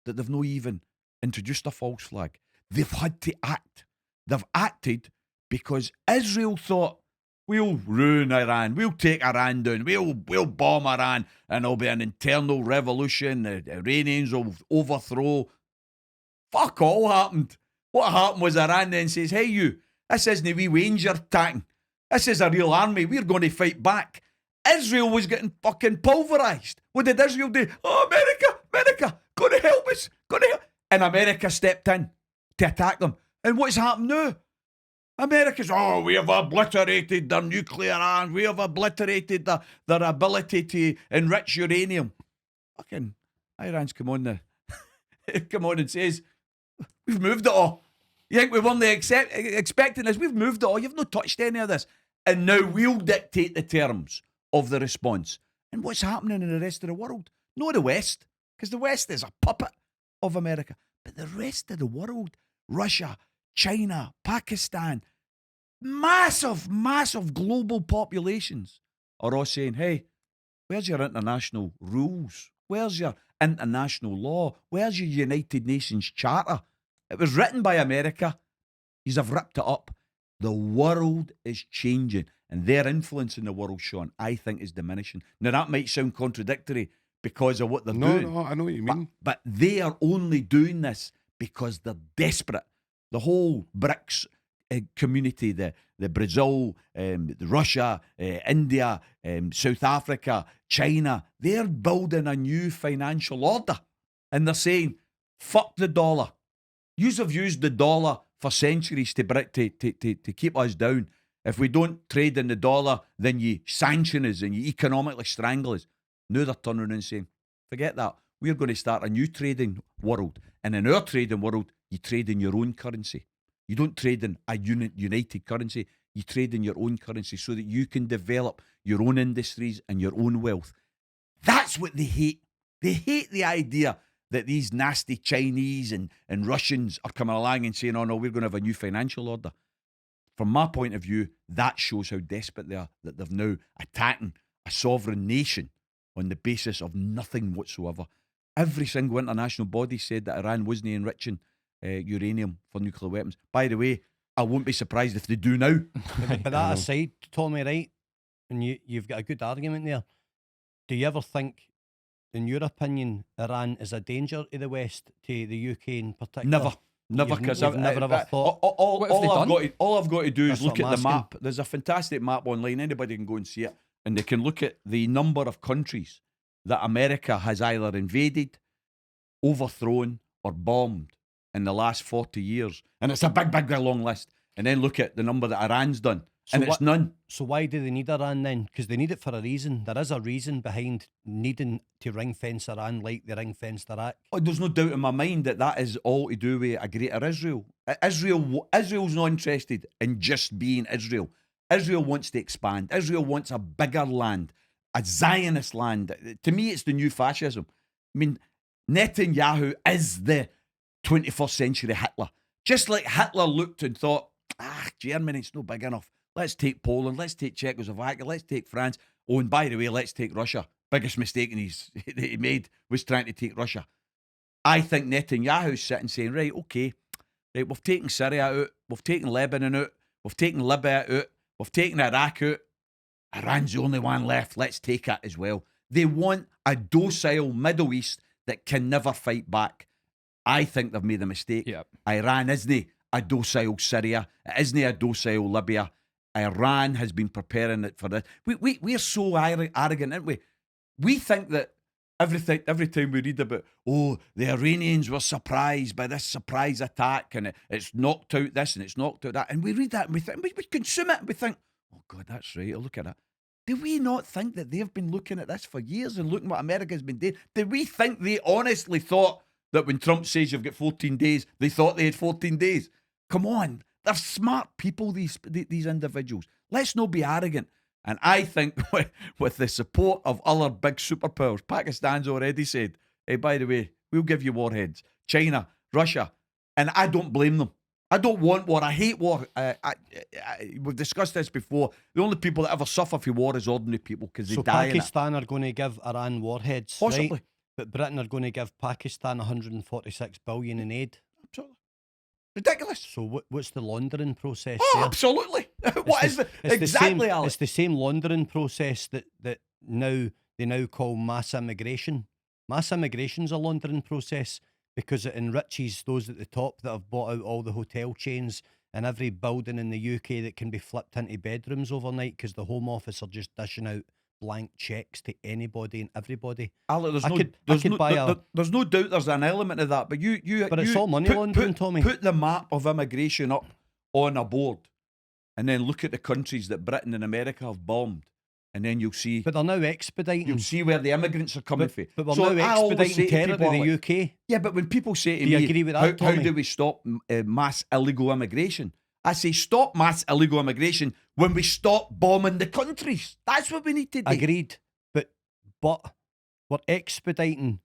that they've not even introduced a false flag. They've had to act. They've acted because Israel thought, we'll ruin Iran, we'll take Iran down, we'll bomb Iran, and there'll be an internal revolution, the Iranians will overthrow. Fuck all happened. What happened was Iran then says, hey you, this isn't a wee wings you're attacking. This is a real army, we're going to fight back. Israel was getting fucking pulverised. What did Israel do? Oh, America, going to help us, And America stepped in to attack them. And what's happened now? America's, we have obliterated their nuclear arms. We have obliterated their ability to enrich uranium. fucking Iran's come on and says, we've moved it all. You think we weren't expecting this? We've moved it all. You've not touched any of this. And now we'll dictate the terms of the response. And what's happening in the rest of the world? Not the West, because the West is a puppet of America. But the rest of the world, Russia, China, Pakistan, massive, massive global populations are all saying, hey, where's your international rules? Where's your international law? Where's your United Nations Charter? It was written by America. Yous have ripped it up. The world is changing, and their influence in the world, Sean, I think is diminishing. Now, that might sound contradictory because of what they're doing. No, I know what you mean. But they are only doing this because they're desperate. The whole BRICS community, the Brazil, the Russia, India, South Africa, China, they're building a new financial order. And they're saying, fuck the dollar. Yous have used the dollar for centuries to keep us down. If we don't trade in the dollar, then you sanction us and you economically strangle us. Now they're turning around and saying, forget that. We're going to start a new trading world. And in our trading world, you trade in your own currency. You don't trade in a united currency. You trade in your own currency so that you can develop your own industries and your own wealth. That's what they hate. They hate the idea that these nasty Chinese and Russians are coming along and saying, oh no, we're going to have a new financial order. From my point of view, that shows how desperate they are, that they're now attacking a sovereign nation on the basis of nothing whatsoever. Every single international body said that Iran wasn't enriching uranium for nuclear weapons. By the way, I won't be surprised if they do now. But that aside, Tommy, right, and you've got a good argument there. Do you ever think, in your opinion, Iran is a danger to the West, to the UK in particular? Never, because I've never ever thought. All I've got to do is look at the asking. map. There's a fantastic map online. Anybody can go and see it, and they can look at the number of countries that America has either invaded, overthrown, or bombed in the last 40 years. And it's a big, big, long list. And then look at the number that Iran's done. And it's none. So why do they need Iran then? Because they need it for a reason. There is a reason behind needing to ring fence Iran like they ring fenced Iraq. Oh, there's no doubt in my mind that is all to do with a greater Israel. Israel's not interested in just being Israel. Israel wants to expand. Israel wants a bigger land, a Zionist land. To me, it's the new fascism. I mean, Netanyahu is the 21st century Hitler. Just like Hitler looked and thought, Germany's no big enough. Let's take Poland, let's take Czechoslovakia, let's take France. Oh, and by the way, let's take Russia. Biggest mistake that he made was trying to take Russia. I think Netanyahu's sitting saying, right, we've taken Syria out, we've taken Lebanon out, we've taken Libya out, we've taken Iraq out. Iran's the only one left. Let's take it as well. They want a docile Middle East that can never fight back. I think they've made a mistake. Yep. Iran isn't a docile Syria. It isn't a docile Libya. Iran has been preparing it for this. We're so arrogant, aren't we? We think that every time we read about, the Iranians were surprised by this surprise attack and it's knocked out this and it's knocked out that. And we read that and we think, we consume it and we think, oh God, that's right, look at that. Do we not think that they've been looking at this for years and looking what America's been doing? Do we think they honestly thought that when Trump says you've got 14 days, they thought they had 14 days? Come on. They're smart people, these individuals. Let's not be arrogant. And I think with the support of other big superpowers, Pakistan's already said, hey, by the way, we'll give you warheads. China, Russia. And I don't blame them. I don't want war. I hate war. We've discussed this before. The only people that ever suffer for war is ordinary people because they die in it. Pakistan are going to give Iran warheads, Possibly. right? But Britain are going to give Pakistan 146 billion in aid. Absolutely. Ridiculous. So what's the laundering process there? Absolutely. What is it? Exactly, Alex. It's the same laundering process that they now call mass immigration. Mass immigration's a laundering process because it enriches those at the top that have bought out all the hotel chains and every building in the UK that can be flipped into bedrooms overnight because the Home Office are just dishing out blank checks to anybody and everybody. There's no doubt there's an element of that, but it's all money laundering, Tommy. Put the map of immigration up on a board and then look at the countries that Britain and America have bombed and then you'll see. But they're now expediting. You'll see where the immigrants are coming from. But we're So now I always expediting say to terror to people, the like, UK. Yeah, but when people say to Do you me, agree with that, how Tommy? do we stop mass illegal immigration? I say, stop mass illegal immigration when we stop bombing the countries. That's what we need to do. Agreed. But we're expediting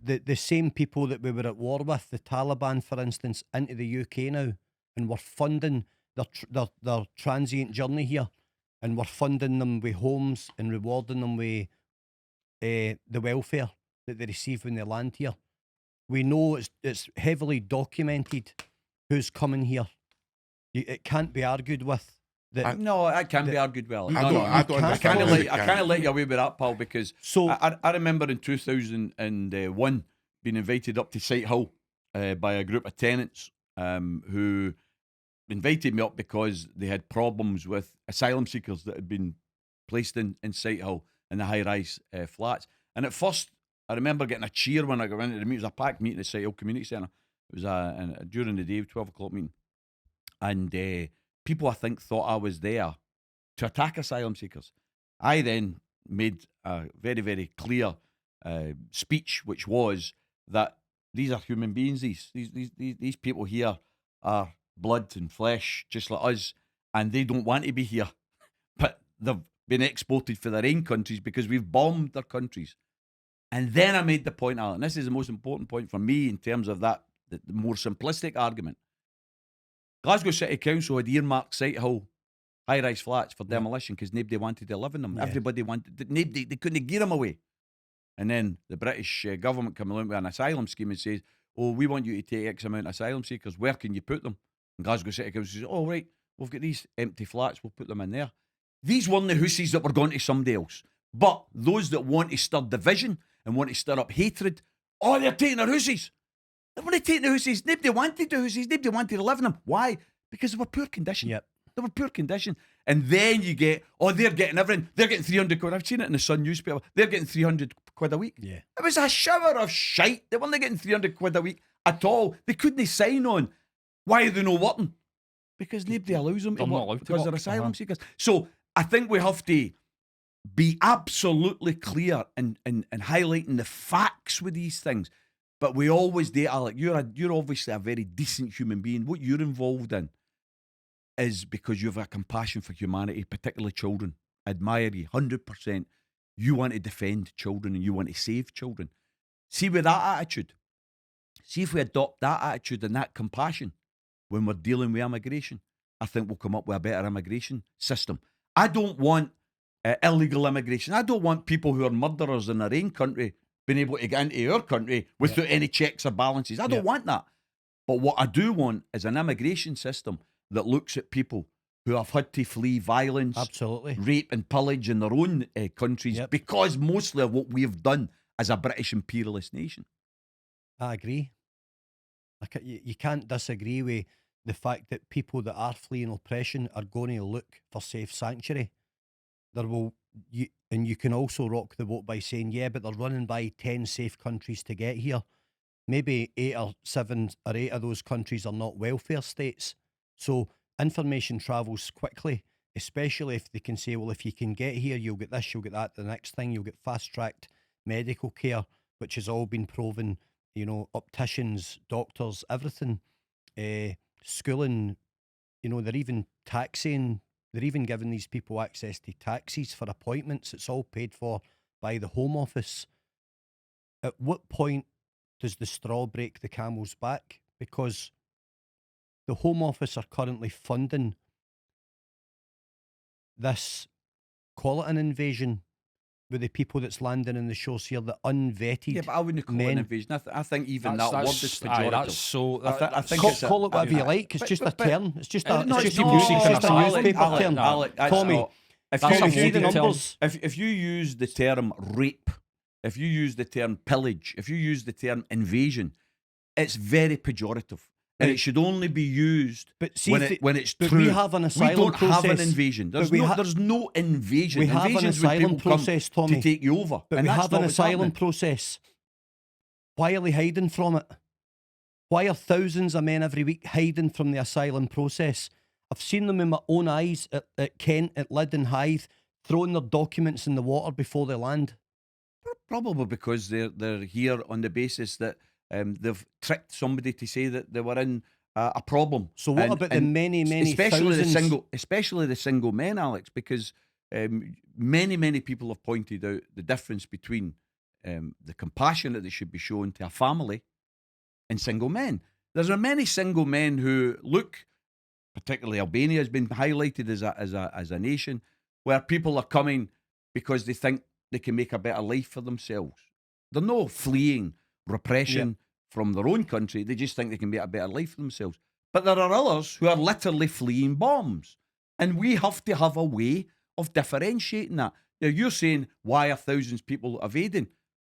the same people that we were at war with, the Taliban, for instance, into the UK now, and we're funding their transient journey here, and we're funding them with homes and rewarding them with the welfare that they receive when they land here. We know it's heavily documented who's coming here. It can't be argued with. No, I can't be argued well. I don't I understand can't why let you I can't let you away with that, pal, because So I remember in 2001 being invited up to Site Hill by a group of tenants who invited me up because they had problems with asylum seekers that had been placed in Site Hill in the high-rise flats. And at first, I remember getting a cheer when I got into the meeting. It was a packed meeting at Site Hill Community Centre. It was during the day, 12 o'clock meeting. And people, I think, thought I was there to attack asylum seekers. I then made a very, very clear speech, which was that these are human beings. These people here are blood and flesh, just like us, and they don't want to be here. But they've been exported for their own countries because we've bombed their countries. And then I made the point, Alan, this is the most important point for me in terms of that, the more simplistic argument. Glasgow City Council had earmarked Site Hill high-rise flats for demolition because nobody wanted to live in them. Yeah. Everybody wanted, they couldn't gear them away. And then the British government come along with an asylum scheme and says, oh, we want you to take X amount of asylum seekers. Where can you put them? And Glasgow City Council says, oh, right, we've got these empty flats. We'll put them in there. These weren't the hussies that were going to somebody else. But those that want to stir division and want to stir up hatred, oh, they're taking their hussies. They want to take the hussies. Nobody wanted the hussies. Nobody wanted to live in them. Why? Because they were poor condition. Yep. They were poor condition. And then you get, oh, they're getting everything. They're getting 300 quid. I've seen it in the Sun newspaper. They're getting 300 quid a week. Yeah. It was a shower of shite. They weren't getting 300 quid a week at all. They couldn't sign on. Why are they not working? Because nobody allows them to They're not work allowed to because they're work. asylum seekers. So I think we have to be absolutely clear and highlighting the facts with these things. But we always do, Alec. You're obviously a very decent human being. What you're involved in is because you have a compassion for humanity, particularly children. I admire you 100%. You want to defend children and you want to save children. See, with that attitude, see if we adopt that attitude and that compassion when we're dealing with immigration, I think we'll come up with a better immigration system. I don't want illegal immigration. I don't want people who are murderers in their own country being able to get into our country without any checks or balances. I don't want that. But what I do want is an immigration system that looks at people who have had to flee violence, Absolutely. rape and pillage in their own countries because mostly of what we've done as a British imperialist nation. I agree. You can't disagree with the fact that people that are fleeing oppression are going to look for safe sanctuary. And you can also rock the boat by saying, yeah, but they're running by 10 safe countries to get here. Maybe 8 or 7 or 8 of those countries are not welfare states. So information travels quickly, especially if they can say, well, if you can get here, you'll get this, you'll get that. The next thing, you'll get fast-tracked medical care, which has all been proven, opticians, doctors, everything, schooling, they're even taxiing. They're even giving these people access to taxis for appointments. It's all paid for by the Home Office. At what point does the straw break the camel's back? Because the Home Office are currently funding this, call it an invasion, with the people that's landing in the shores here, the unvetted. Yeah, but I wouldn't call it an invasion. I think even that word is pejorative. That's so. I think Call it whatever you like. It's just a term. It's just a newspaper term. Tommy, if you see the numbers. If you use the term rape, if you use the term pillage, if you use the term invasion, it's very pejorative. And it should only be used when it's true. We have an asylum we don't process. have an invasion. There's no invasion. We have an asylum process, Tommy, to take you over. But and we have an asylum happening. process. Why are they hiding from it? Why are thousands of men every week hiding from the asylum process? I've seen them in my own eyes at Kent, at Lyd and Hythe, throwing their documents in the water before they land? Probably because they're here on the basis that they've tricked somebody to say that they were in a problem. So what about the many especially thousands? especially the single men, Alex? Because many people have pointed out the difference between the compassion that they should be shown to a family and single men. There's many single men who look, particularly Albania has been highlighted as a nation where people are coming because they think they can make a better life for themselves. They're not fleeing repression from their own country. They just think they can make a better life for themselves. But there are others who are literally fleeing bombs. And we have to have a way of differentiating that. Now, you're saying, why are thousands of people evading?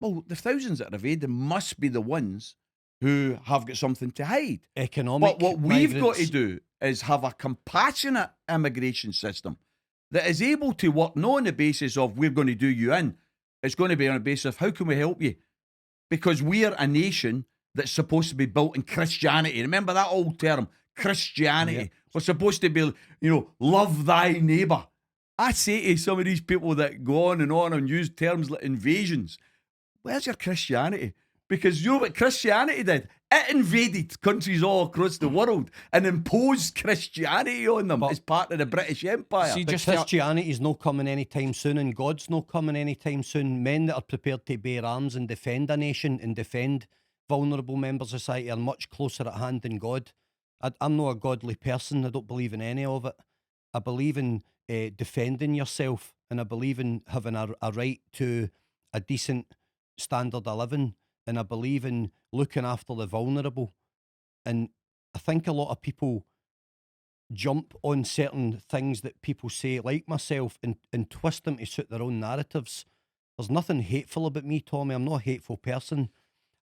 Well, the thousands that are evading must be the ones who have got something to hide. Economic But what we've got to migrants. do is have a compassionate immigration system that is able to work not on the basis of we're going to do you in. It's going to be on the basis of how can we help you? Because we are a nation that's supposed to be built in Christianity. Remember that old term, Christianity. Yep. We're supposed to be, love thy neighbour. I say to some of these people that go on and use terms like invasions, where's your Christianity? Because you know what Christianity did? It invaded countries all across the world and imposed Christianity on them as part of the British Empire. See, But just Christianity's not coming anytime soon, and God's not coming anytime soon. Men that are prepared to bear arms and defend a nation and defend vulnerable members of society are much closer at hand than God. I'm not a godly person. I don't believe in any of it. I believe in defending yourself, and I believe in having a right to a decent standard of living, and I believe in looking after the vulnerable. And I think a lot of people jump on certain things that people say, like myself, and twist them to suit their own narratives. There's nothing hateful about me, Tommy. I'm not a hateful person.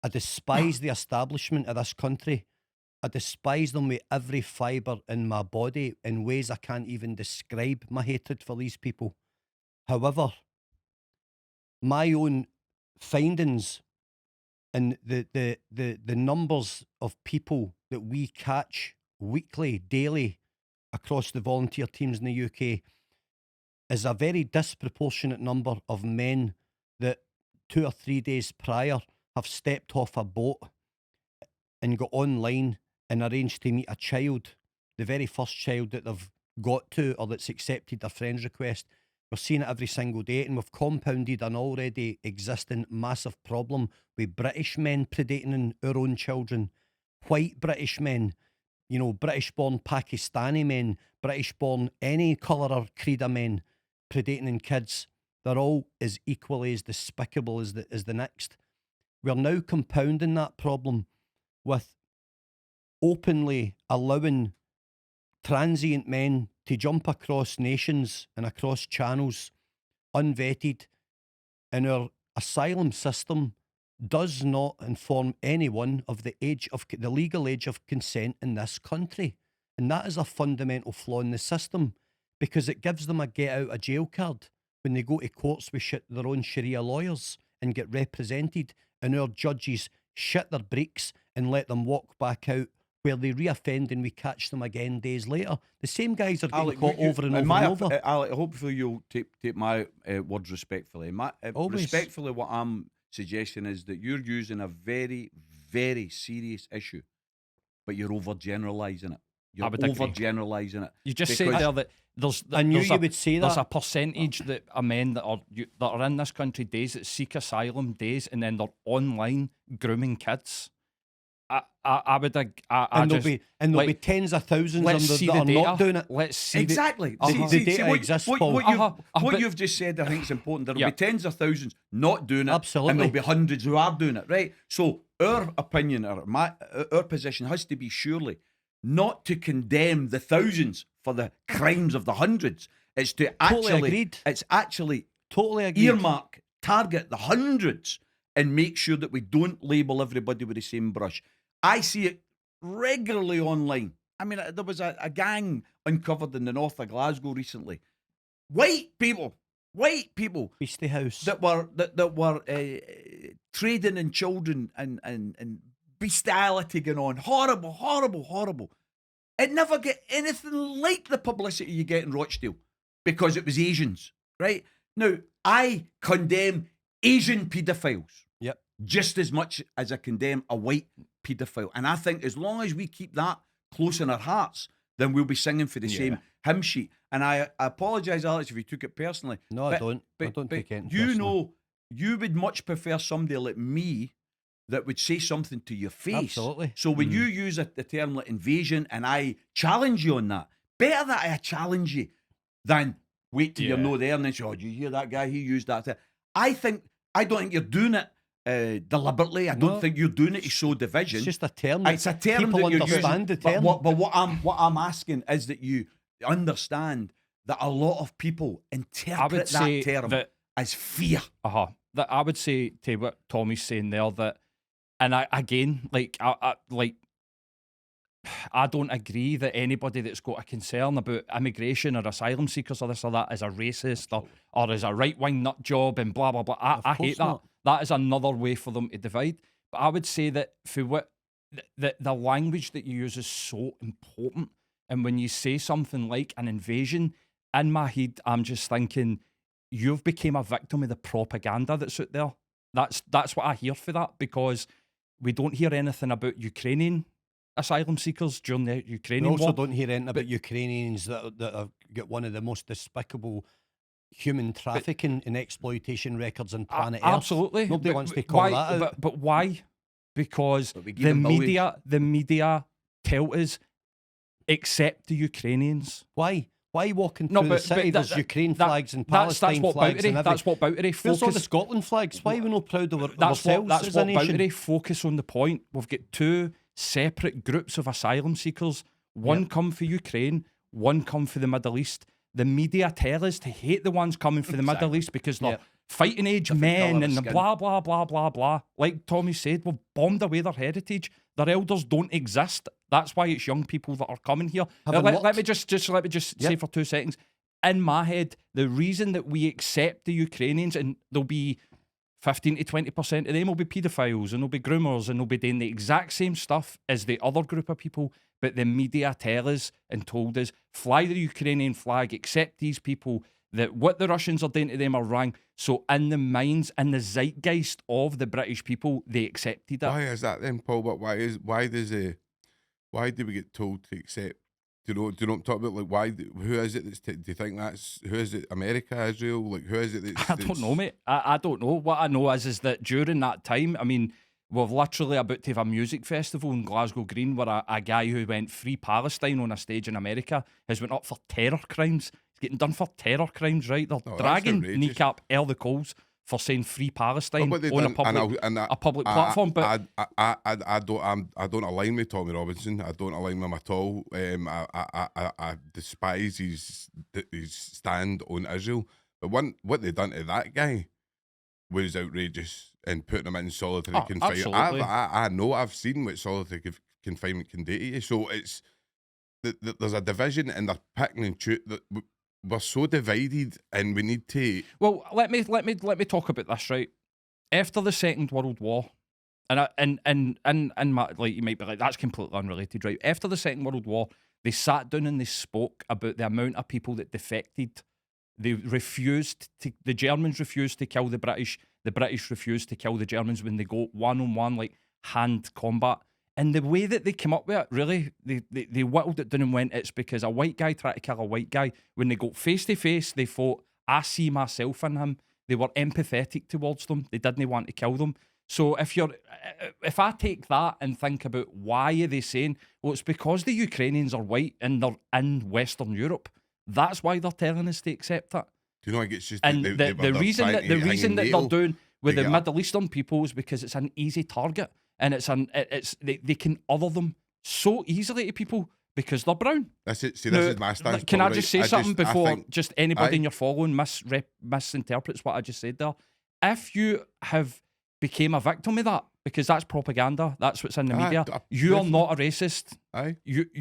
I despise the establishment of this country. I despise them with every fibre in my body in ways I can't even describe my hatred for these people. However, my own findings and the numbers of people that we catch weekly, daily across the volunteer teams in the UK is a very disproportionate number of men that 2 or 3 days prior have stepped off a boat and got online and arranged to meet a child, the very first child that they've got to or that's accepted their friend's request. We're seeing it every single day, and we've compounded an already existing massive problem with British men predating our own children, white British men, British-born Pakistani men, British-born any colour or creed of men predating in kids. They're all as equally as despicable as the next. We're now compounding that problem with openly allowing transient men to jump across nations and across channels unvetted, and our asylum system does not inform anyone of the legal age of consent in this country. And that is a fundamental flaw in the system, because it gives them a get out of jail card when they go to courts with their own Sharia lawyers and get represented, and our judges shit their breeks and let them walk back out, where they reoffend and we catch them again days later. The same guys are getting Alec, caught over and over. Alec, hopefully you'll take my words respectfully. Always. Respectfully, what I'm suggesting is that you're using a very, very serious issue, but you're overgeneralising it. You're overgeneralising it. You just said there that I knew you would say there's that. a percentage that of men that are in this country days that seek asylum days, and then they're online grooming kids. There'll be tens of thousands of them that are not doing it. Let's see exactly. The data exists, Paul. What you've just said, I think is important. There'll Yeah. be tens of thousands not doing it, Absolutely. and there'll be hundreds who are doing it. Right. So our opinion or our position has to be surely not to condemn the thousands for the crimes of the hundreds. It's to actually Totally agreed. earmark, target the hundreds, and make sure that we don't label everybody with the same brush. I see it regularly online. I mean, there was a gang uncovered in the north of Glasgow recently. White people Beastie House. that were trading in children and bestiality going on. Horrible. It never get anything like the publicity you get in Rochdale because it was Asians. right? Now, I condemn Asian paedophiles Yep. just as much as I condemn a white paedophile. And I think as long as we keep that close in our hearts, then we'll be singing for the same hymn sheet. And I apologise, Alex, if you took it personally. No, I don't. I don't take it You personally. know, you would much prefer somebody like me that would say something to your face. Absolutely. So when you use the term like invasion and I challenge you on that, better that I challenge you than wait till you're not there and then say, oh, did you hear that guy? He used that. I don't think you're doing it deliberately. I don't think you're doing it to sow division. It's just a term. It's a term people that you're understand using. the term. But what I'm asking is that you understand that a lot of people interpret that term as fear. That I would say to what Tommy's saying there, that, and I don't agree that anybody that's got a concern about immigration or asylum seekers or this or that is a racist or is a right-wing nut job and blah blah blah. I hate that. Not. That is another way for them to divide. But I would say that for what the language that you use is so important. And when you say something like an invasion, in my head, I'm just thinking, you've become a victim of the propaganda that's out there. That's what I hear for that, because we don't hear anything about Ukrainian asylum seekers during the Ukrainian We also war. don't hear anything about Ukrainians that have got one of the most despicable human trafficking and exploitation records on planet Earth. Absolutely. Nobody But wants to call that out. But why? Because But we give the them billions. media tell us, accept the Ukrainians. Why? Why walking No, through the city there's Ukraine flags and Palestine what flags and That's what Bowery Where's all the focus. Scotland flags? Why are we not proud of That's ourselves what as a nation? Bowery focus on the point. We've got two separate groups of asylum seekers. One come for Ukraine, one come for the Middle East. The media tell us to hate the ones coming for the Middle East because they're fighting age men colour of and the skin. blah blah blah blah blah. Like Tommy said, we've bombed away their heritage. Their elders don't exist. That's why it's young people that are coming here. Let me just say for 2 seconds. In my head, the reason that we accept the Ukrainians, and there'll be 15 to 20% of them will be paedophiles and they'll be groomers and they'll be doing the exact same stuff as the other group of people, but the media tell us and told us, fly the Ukrainian flag, accept these people, that what the Russians are doing to them are wrong. So in the minds and the zeitgeist of the British people, they accepted it. Why is that then, Paul? But why do we get told to accept? Do you know what I'm talking about? Like, why? Who is it that's? Do you think that's who is it? America, Israel? Like, who is it? That's, I don't know, mate. I don't know. What I know is that during that time, I mean, we're literally about to have a music festival in Glasgow Green where a guy who went Free Palestine on a stage in America has went up for terror crimes. He's getting done for terror crimes, right? They're dragging outrageous. kneecap Earl Coles for saying Free Palestine but they on a done- public public platform. But I don't align with Tommy Robinson. I don't align with him at all. I despise his stand on Israel. But what they done to that guy was outrageous, and putting him in solitary confinement. absolutely. I know. I've seen what solitary confinement can do to you. So it's there's a division, and they're picking and choosing. We're so divided, and we need to. Well, let me talk about this, right? After the Second World War, and like you might be like, that's completely unrelated, right? After the Second World War, they sat down and they spoke about the amount of people that defected. The Germans refused to kill the British. The British refused to kill the Germans when they go one-on-one, like hand combat. And the way that they came up with it, really, they whittled it down and went, it's because a white guy tried to kill a white guy. When they got face-to-face, they thought, I see myself in him. They were empathetic towards them. They didn't want to kill them. So if I take that and think about why are they saying, well, it's because the Ukrainians are white and they're in Western Europe. That's why they're telling us to accept it. Do you know? It's just And the reason that they're doing with the get Middle Eastern people is because it's an easy target, and they can other them so easily to people because they're brown. That's it. See, Now, this is my stance. Can Paul, I just right? say something before think- just anybody in Aye. your following misinterprets what I just said there? If you have became a victim of that, because that's propaganda, that's what's in the media, you are not a racist. Aye. You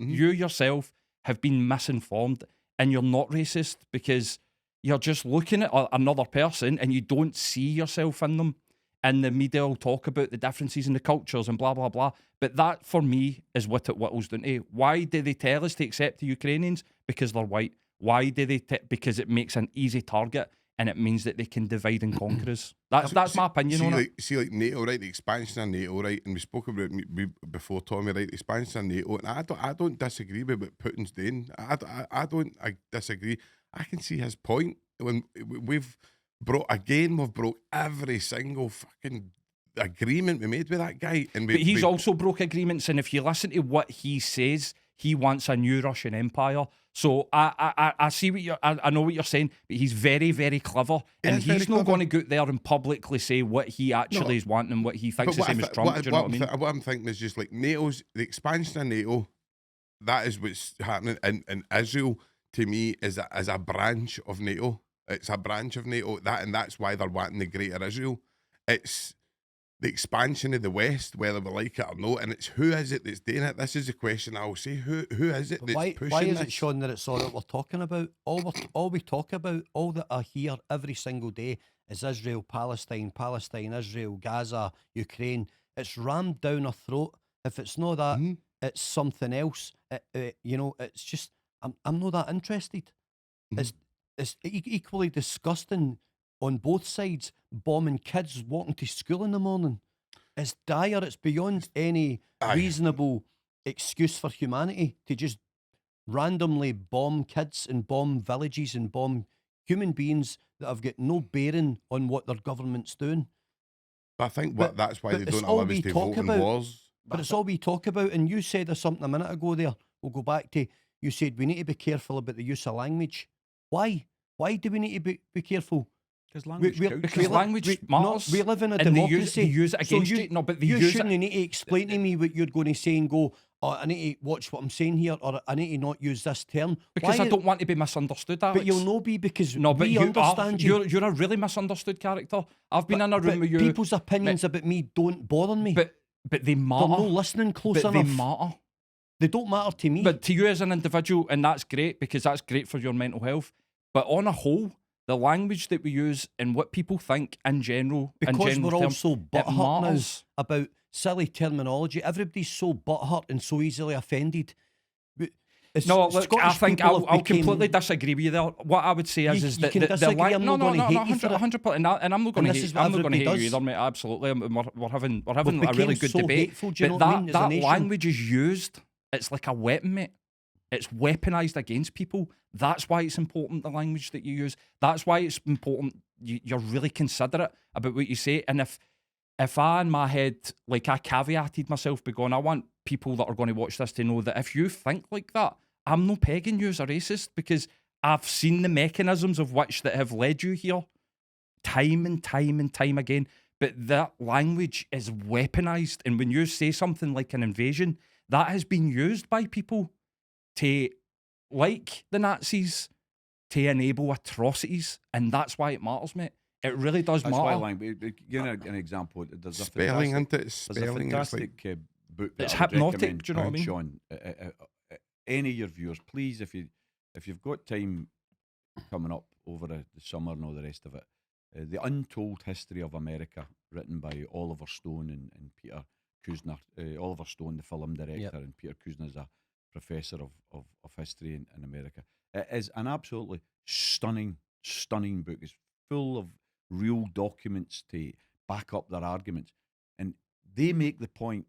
yourself have been misinformed, and you're not racist because you're just looking at another person and you don't see yourself in them. And the media will talk about the differences in the cultures and blah, blah, blah. But that, for me, is what it whittles down to. Why do they tell us to accept the Ukrainians? Because they're white. Why do they? Because it makes an easy target, and it means that they can divide and conquer us. That's my opinion on it. See, like NATO, right? The expansion of NATO, right? And we spoke about it before, Tommy, right? The expansion of NATO, and I don't disagree with what Putin's doing. I don't disagree. I can see his point. When we've broke every single fucking agreement we made with that guy, and But he's also broke agreements, and if you listen to what he says, he wants a new Russian empire. So I see what I know what you're saying, but he's very, very clever, and he's not going to go out there and publicly say what he actually is wanting and what he thinks the same as Trump. Do you know what I mean? What I'm thinking is just like the expansion of NATO. That is what's happening, and Israel to me is a branch of NATO. It's a branch of NATO, that's why they're wanting the Greater Israel. It's the expansion of the West, whether we like it or not, and it's who is it that's doing it? This is the question I will say. Who is it that's pushing why is this? it, Sean, that it's all that we're talking about? All we talk about, all that I hear every single day is Israel, Palestine, Israel, Gaza, Ukraine. It's rammed down our throat. If it's not that, it's something else. It's just I'm not that interested. It's equally disgusting on both sides, bombing kids walking to school in the morning. It's dire. It's beyond any reasonable excuse for humanity to just randomly bomb kids and bomb villages and bomb human beings that have got no bearing on what their government's doing. I think that's why they don't allow us to vote in wars. But it's all we talk about. And you said there's something a minute ago there. We'll go back to, you said we need to be careful about the use of language. Why? Why do we need to be careful? Because language matters. We live in a and democracy. They use it against you. No, but you shouldn't need to explain to me what you're going to say and go, oh, I need to watch what I'm saying here, or I need to not use this term. Because I don't want to be misunderstood, Alex. But you'll not be, because but we understand you. You're a really misunderstood character. I've been in a room with you. People's opinions about me don't bother me. But they matter. They're not listening close enough. They matter. They don't matter to me. But to you as an individual, and that's great, because that's great for your mental health. But on a whole, the language that we use and what people think in general, because we're all so butthurt now matters. About silly terminology. Everybody's so butthurt and so easily offended. No, look, I think I'll completely disagree with you there. What I would say is that the language. No, 100%, and I'm not going to hate. I'm not going to hate you either, mate. Absolutely, we're having a really good debate. Hateful, but that language is used. It's like a weapon, mate. It's weaponized against people. That's why it's important, the language that you use. That's why it's important you're really considerate about what you say. And if I, in my head, like I caveated myself by going, I want people that are going to watch this to know that if you think like that, I'm not pegging you as a racist, because I've seen the mechanisms of which that have led you here time and time and time again. But that language is weaponized. And when you say something like an invasion, that has been used by people to, like the Nazis, to enable atrocities, and that's why it matters, mate. It really does matter. That's why language. Give an example. There's a spelling, isn't it? There's a fantastic book that it's I would hypnotic. recommend, Do you know what I mean, Sean? Any of your viewers, please, if you've got time coming up over the summer and all the rest of it, The Untold History of America, written by Oliver Stone and Peter Kuzner. Oliver Stone, the film director, and Peter Kuzner is a professor of history in America. It is an absolutely stunning book. It's full of real documents to back up their arguments. And they make the point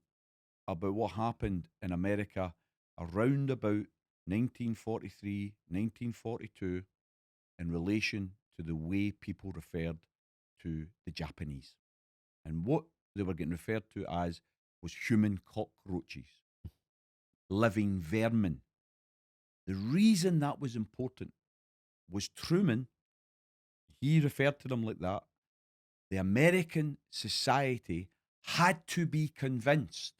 about what happened in America around about 1943, 1942, in relation to the way people referred to the Japanese. And what they were getting referred to as was human cockroaches, living vermin. The reason that was important was Truman, he referred to them like that. The American society had to be convinced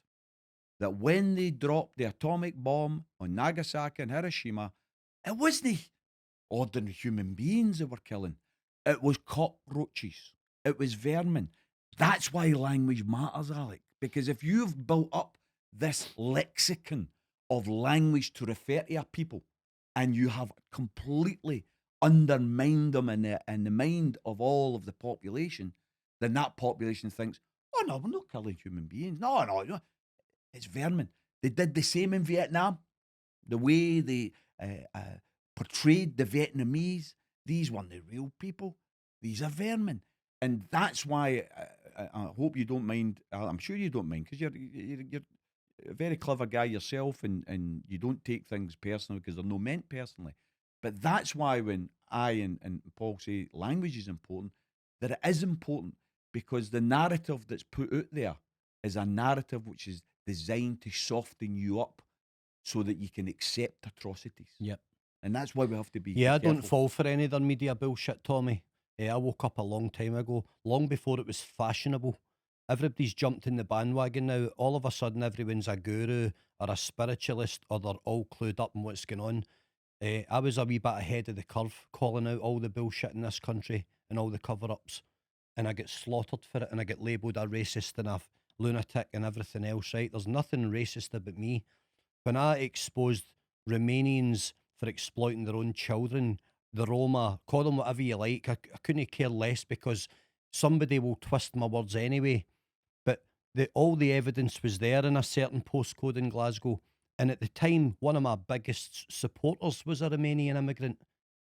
that when they dropped the atomic bomb on Nagasaki and Hiroshima, it wasn't ordinary human beings they were killing. It was cockroaches. It was vermin. That's why language matters, Alec. Because if you've built up this lexicon of language to refer to a people, and you have completely undermined them in the mind of all of the population, then that population thinks, oh no, we're not killing human beings. No. It's vermin. They did the same in Vietnam. The way they portrayed the Vietnamese. These weren't the real people. These are vermin. And that's why I hope you don't mind. I'm sure you don't mind, because you're a very clever guy yourself, and you don't take things personally because they're not meant personally. But that's why when I and Paul say language is important, that it is important, because the narrative that's put out there is a narrative which is designed to soften you up so that you can accept atrocities. Yep. And that's why we have to be Yeah, I careful. don't fall for any of their media bullshit, Tommy. I woke up a long time ago, long before it was fashionable. Everybody's jumped in the bandwagon now. All of a sudden, everyone's a guru or a spiritualist, or they're all clued up on what's going on. I was a wee bit ahead of the curve, calling out all the bullshit in this country and all the cover-ups, and I get slaughtered for it, and I get labelled a racist and a lunatic and everything else, right? There's nothing racist about me. When I exposed Romanians for exploiting their own children, the Roma, call them whatever you like, I couldn't care less, because somebody will twist my words anyway. But all the evidence was there in a certain postcode in Glasgow. And at the time, one of my biggest supporters was a Romanian immigrant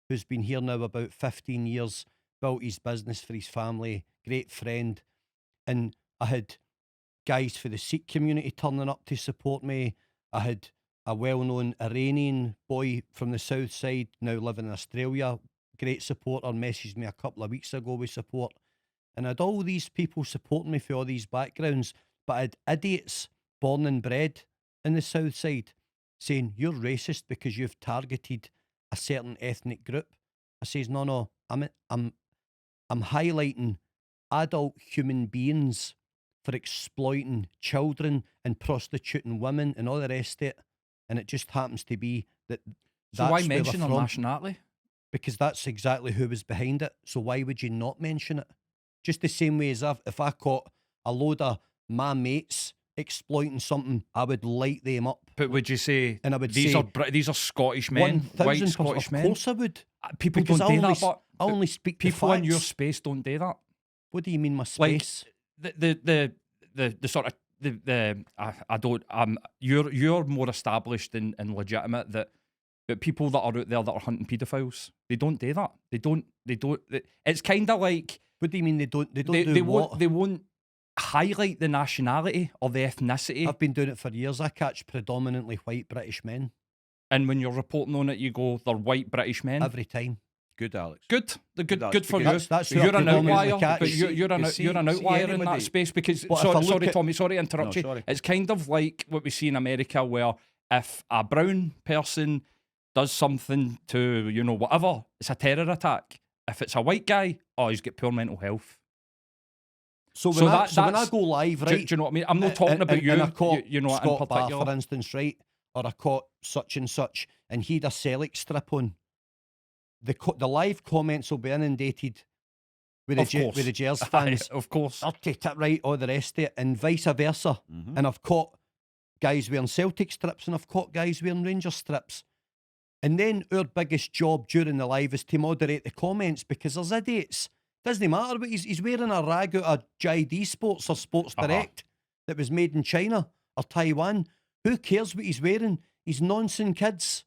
who's been here now about 15 years, built his business for his family, great friend. And I had guys for the Sikh community turning up to support me. I had a well-known Iranian boy from the south side, now living in Australia, great supporter, messaged me a couple of weeks ago with support. And I had all these people supporting me for all these backgrounds, but I had idiots born and bred in the south side saying, you're racist because you've targeted a certain ethnic group. I says, no, I'm highlighting adult human beings for exploiting children and prostituting women and all the rest of it. And it just happens to be that. So why mention their nationality? Because that's exactly who was behind it. So why would you not mention it? Just the same way as if I caught a load of my mates exploiting something, I would light them up. But would you say, and I would these say, these are Scottish men, white Scottish men? Of course I would. People Because don't do that, but I only speak the people in your facts. space don't do that. What do you mean, my space? Like the sort of I don't. You're more established and legitimate that. But people that are out there that are hunting paedophiles, they don't do that. They don't. It's kind of like. What do you mean they don't? They won't highlight the nationality or the ethnicity. I've been doing it for years. I catch predominantly white British men. And when you're reporting on it, you go, they're white British men. Every time. Good, Alex. Good for you. That's you're an outlier, catch. but you're an outlier in that space, because sorry, Tommy, sorry to interrupt you. Sorry. It's kind of like what we see in America, where if a brown person does something to, whatever, it's a terror attack. If it's a white guy, he's got poor mental health. So when I go live, right? Do you know what I mean? I'm not talking about you. And I caught in Scott Barr, particular, for instance, right? Or I caught such and such, and he'd a Celtic strip on. The live comments will be inundated with the Gers fans. of course. I'll take it right, all the rest of it, and vice versa. Mm-hmm. And I've caught guys wearing Celtic strips, and I've caught guys wearing Rangers strips. And then our biggest job during the live is to moderate the comments, because there's idiots. Doesn't matter, but he's wearing a rag out of JD Sports or Sports Direct that was made in China or Taiwan. Who cares what he's wearing? He's nonsense, kids.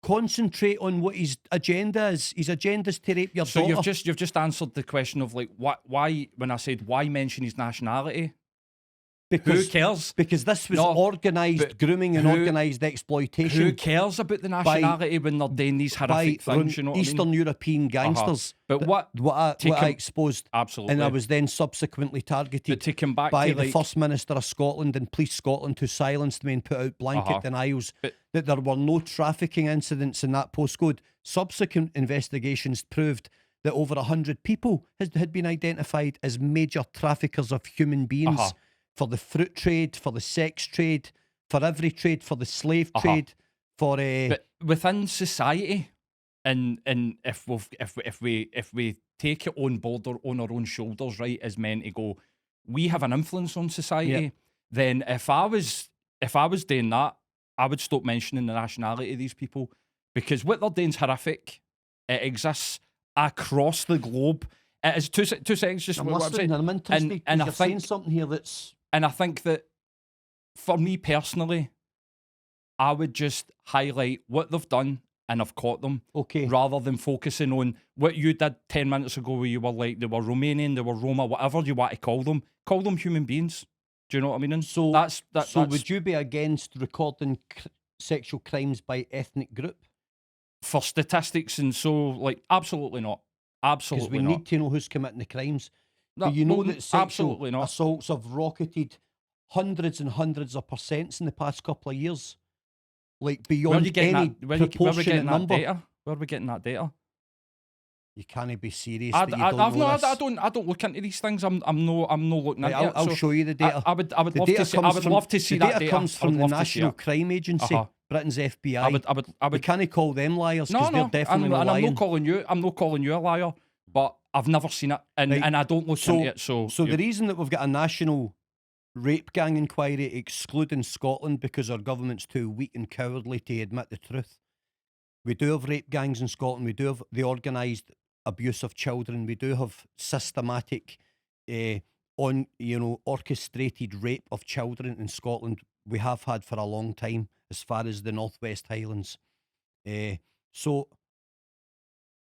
Concentrate on what his agenda is. His agenda is to rape your daughter. So you've just answered the question of like why when I said why mention his nationality? Who cares? Because this was organised grooming and organised exploitation. Who cares about the nationality when they're doing these horrific things? You know what Eastern I mean? European gangsters. But what I exposed, absolutely, and I was then subsequently targeted to come back by to the First Minister of Scotland and Police Scotland, who silenced me and put out blanket denials that there were no trafficking incidents in that postcode. Subsequent investigations proved that over 100 people had been identified as major traffickers of human beings. For the fruit trade, for the sex trade, for every trade, for the slave trade, for But within society, and if we take it on board or on our own shoulders, right, as men to go, we have an influence on society. Then if I was doing that, I would stop mentioning the nationality of these people, because what they're doing is horrific. It exists across the globe. It is two seconds. Just I'm what I'm saying. I'm interested. And I you're think saying something here that's. And I think that for me personally, I would just highlight what they've done and I've caught them. Okay. Rather than focusing on what you did 10 minutes ago where you were like, they were Romanian, they were Roma, whatever you want to call them human beings. Do you know what I mean? So that's would you be against recording sexual crimes by ethnic group? For statistics and so, like, absolutely not. Absolutely Because we not. need to know who's committing the crimes. No, Do you know well, that sexual absolutely not. assaults have rocketed hundreds and hundreds of percents in the past couple of years? Like Where are you beyond getting any that? Where are we proportionate getting that number. data? Where are we getting that data? You can't be serious I that you don't know this. I don't look into these things. I'm no looking Right, into it. I'll so show you the data. I would The love data to see. I comes would from- love to see the that data data. comes I from would the love to see National it. Crime Agency, I Britain's FBI. would. We can't call them liars No, because no. they're definitely and I'm lying. not calling you. I'm not calling you a liar. But I've never seen it, and Right. I don't look into it. So the reason that we've got a national rape gang inquiry excluding Scotland because our government's too weak and cowardly to admit the truth. We do have rape gangs in Scotland. We do have the organised abuse of children. We do have systematic, orchestrated rape of children in Scotland. We have had for a long time, as far as the Northwest Highlands. So,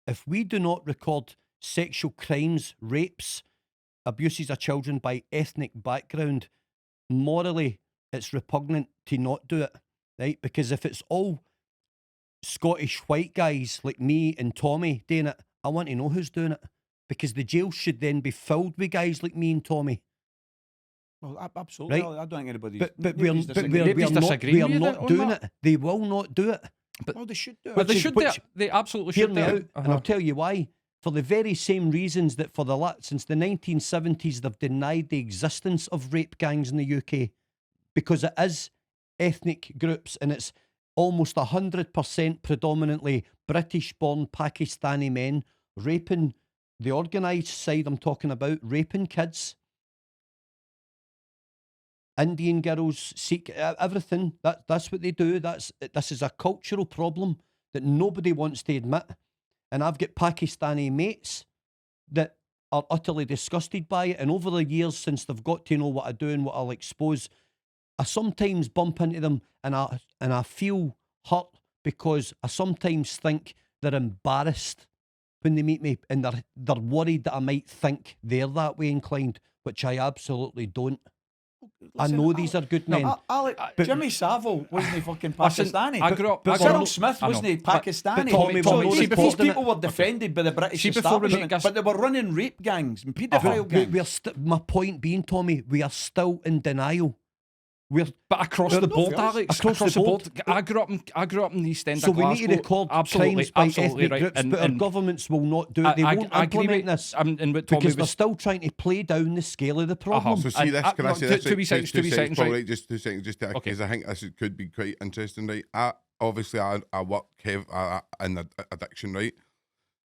if we do not record sexual crimes, rapes, abuses of children by ethnic background, morally it's repugnant to not do it, right? Because if it's all Scottish white guys like me and Tommy doing it, I want to know who's doing it, because the jail should then be filled with guys like me and Tommy. Well, absolutely. Right. I don't think anybody's. But nobody's disagreeing. Nobody's disagreeing we are with not it on doing that. it. They will not do it. Well, they should do it. But they Which is- should. which- They absolutely Hear should. me do out, it. and I'll tell you why. For the very same reasons that since the 1970s they've denied the existence of rape gangs in the UK, because it is ethnic groups and it's almost 100% predominantly British-born Pakistani men raping the organised side. I'm talking about raping kids, Indian girls, Sikh, everything. That's what they do. This is a cultural problem that nobody wants to admit. And I've got Pakistani mates that are utterly disgusted by it. And over the years, since they've got to know what I do and what I'll expose, I sometimes bump into them and I feel hurt, because I sometimes think they're embarrassed when they meet me, and they're worried that I might think they're that way inclined, which I absolutely don't. I know these are good men. But Jimmy Savile wasn't he fucking Listen, Pakistani? I grew up. but I grew Cyril up- Smith I know. wasn't he But- Pakistani? but Tommy, so, we're not see, but these reporting people were defended by the British See, before we establishment, make us- but they were running rape gangs and paedophile gangs. My point being, Tommy, we are still in denial. But across Well, the no, board, yes. Alex. Across the board. I grew up in the East End So of we Glasgow. need to record absolutely, crimes by absolutely ethnic right. groups, And, but our and governments will not do it. They won't I agree implement with, this and what Tommy because they're was, still trying to play down the scale of the problem. So see And, this, can I no, say two- this? two right? wee seconds, two wee seconds, Paul, right. right? Just 2 seconds, just to, Okay. because I think this could be quite interesting, right? I work in addiction, right?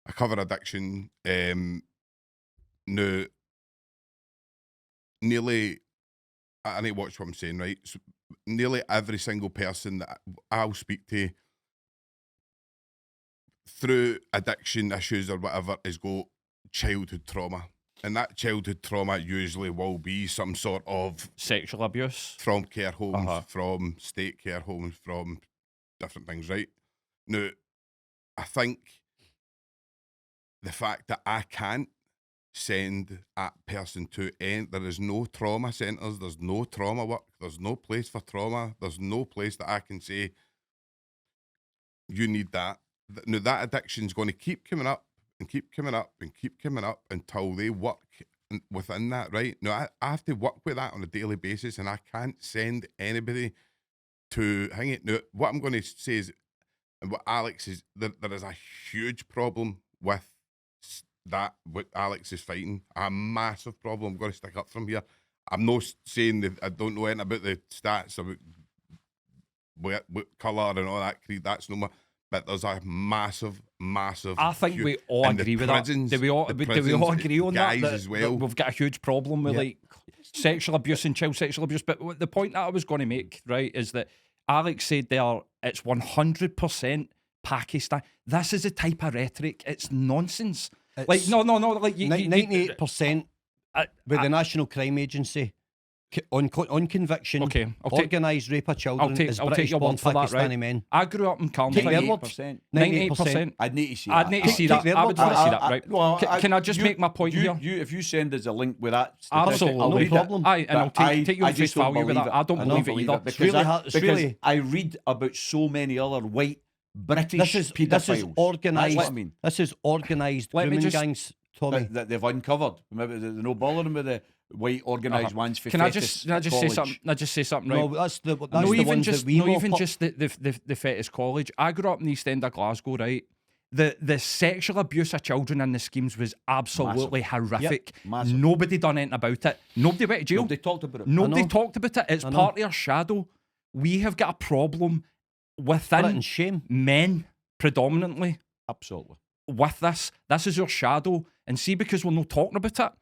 I cover addiction. Now, nearly, I need to watch what I'm saying, right? So nearly every single person that I'll speak to through addiction issues or whatever is go childhood trauma. And that childhood trauma usually will be some sort of sexual abuse. from care homes, Uh-huh. from state care homes, from different things, right? Now, I think the fact that I can't send that person to end, there is no trauma centres, there's no trauma work, there's no place for trauma, there's no place that I can say, you need that. Now, that addiction's going to keep coming up and keep coming up and keep coming up until they work within that, right? Now, I have to work with that on a daily basis, and I can't send anybody to hang it. Now, what I'm going to say is, and what Alex is, there is a huge problem with that, what Alex is fighting, a massive problem. I'm going to stick up from here. I'm not saying that I don't know anything about the stats, about what colour and all that creed, that's no more. But there's a massive. I think we all and the agree with that. prisons- Do we all the agree on guys that? as well. We've got a huge problem with Yeah. like sexual abuse and child sexual abuse. But the point that I was going to make, right, is that Alex said there it's 100% Pakistan. This is a type of rhetoric. It's nonsense. Like It's no. Like you, 98% with the National Crime Agency On conviction, Okay, I'll take- organised rape of children is I'll take British your born word for that, Pakistani right? men. I grew up in Cairnie. Take their 98%. 98%. I'd need to see I'd that. need to see Take that. their I word would for want to see it. that, right? Well, Can I just make my point here? If you send us a link with that statistic, Absolutely. I'll No read problem. it. Aye, and I'll But take your I face just don't value with believe that. it. I don't believe it either. Because, It's really hard- it's because really- I read about so many other white British This is paedophiles. organised. That's what I mean. This is organised Let me grooming just- gangs, Tommy. That they've uncovered. Maybe they're no bothering with the white organised ones for Can I fetus just say college. something? Can I just say something, right? No, that's the not the even ones just that we not mop even up. just the fetus college. I grew up in the East End of Glasgow, right? The sexual abuse of children in the schemes was absolutely horrific. Massive. Nobody done anything about it. Nobody went to jail. Nobody talked about it. Nobody know. talked about it. It's I know. part of our shadow. We have got a problem Put it within in shame. men predominantly Absolutely. with this. This is our shadow. And see, because we're not talking about it,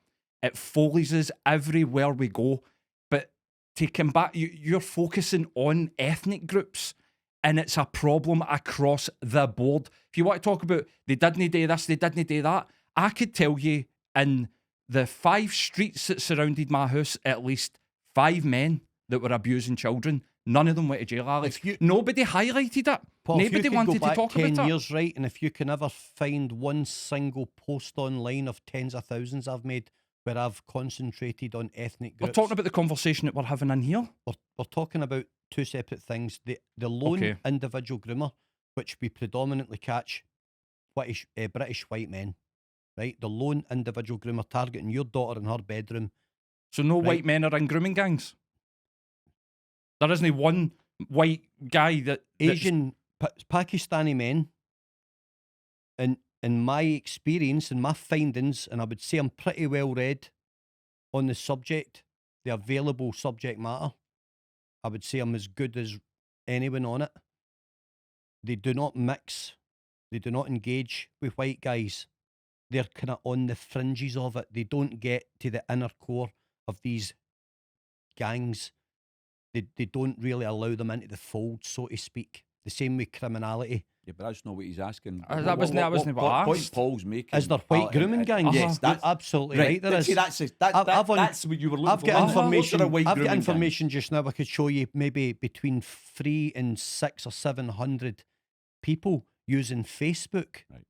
it follies us everywhere we go. But to come back, you're focusing on ethnic groups, and it's a problem across the board. If you want to talk about they didn't do this, they didn't do that, I could tell you in the 5 streets that surrounded my house, at least 5 men that were abusing children. None of them went to jail, Alex. Nobody highlighted it. Paul, if you Nobody could wanted go back to talk 10 about it. years, right, and if you can ever find one single post online of tens of thousands I've made where I've concentrated on ethnic We're groups, talking about the conversation that we're having in here. we're talking about 2 separate things. The lone Okay. individual groomer, which we predominantly catch British white men, right? The lone individual groomer targeting your daughter in her bedroom. So no Right. white men are in grooming gangs. There isn't one white guy that's Asian Pakistani men, in my experience and my findings, and I would say I'm pretty well read on the subject, the available subject matter. I would say I'm as good as anyone on it. They do not mix. They do not engage with white guys. They're kind of on the fringes of it. They don't get to the inner core of these gangs. They don't really allow them into the fold, so to speak. The same with criminality. Yeah, but that's not what he's asking. That wasn't what I point asked. Paul's making. Is there white grooming gangs? Yes, You're that's absolutely right. There is. See, that's that's what you were looking I've for. got What sort of information. white I've got grooming gang? information just now. I could show you maybe between 300 and 600 or 700 people using Facebook Right.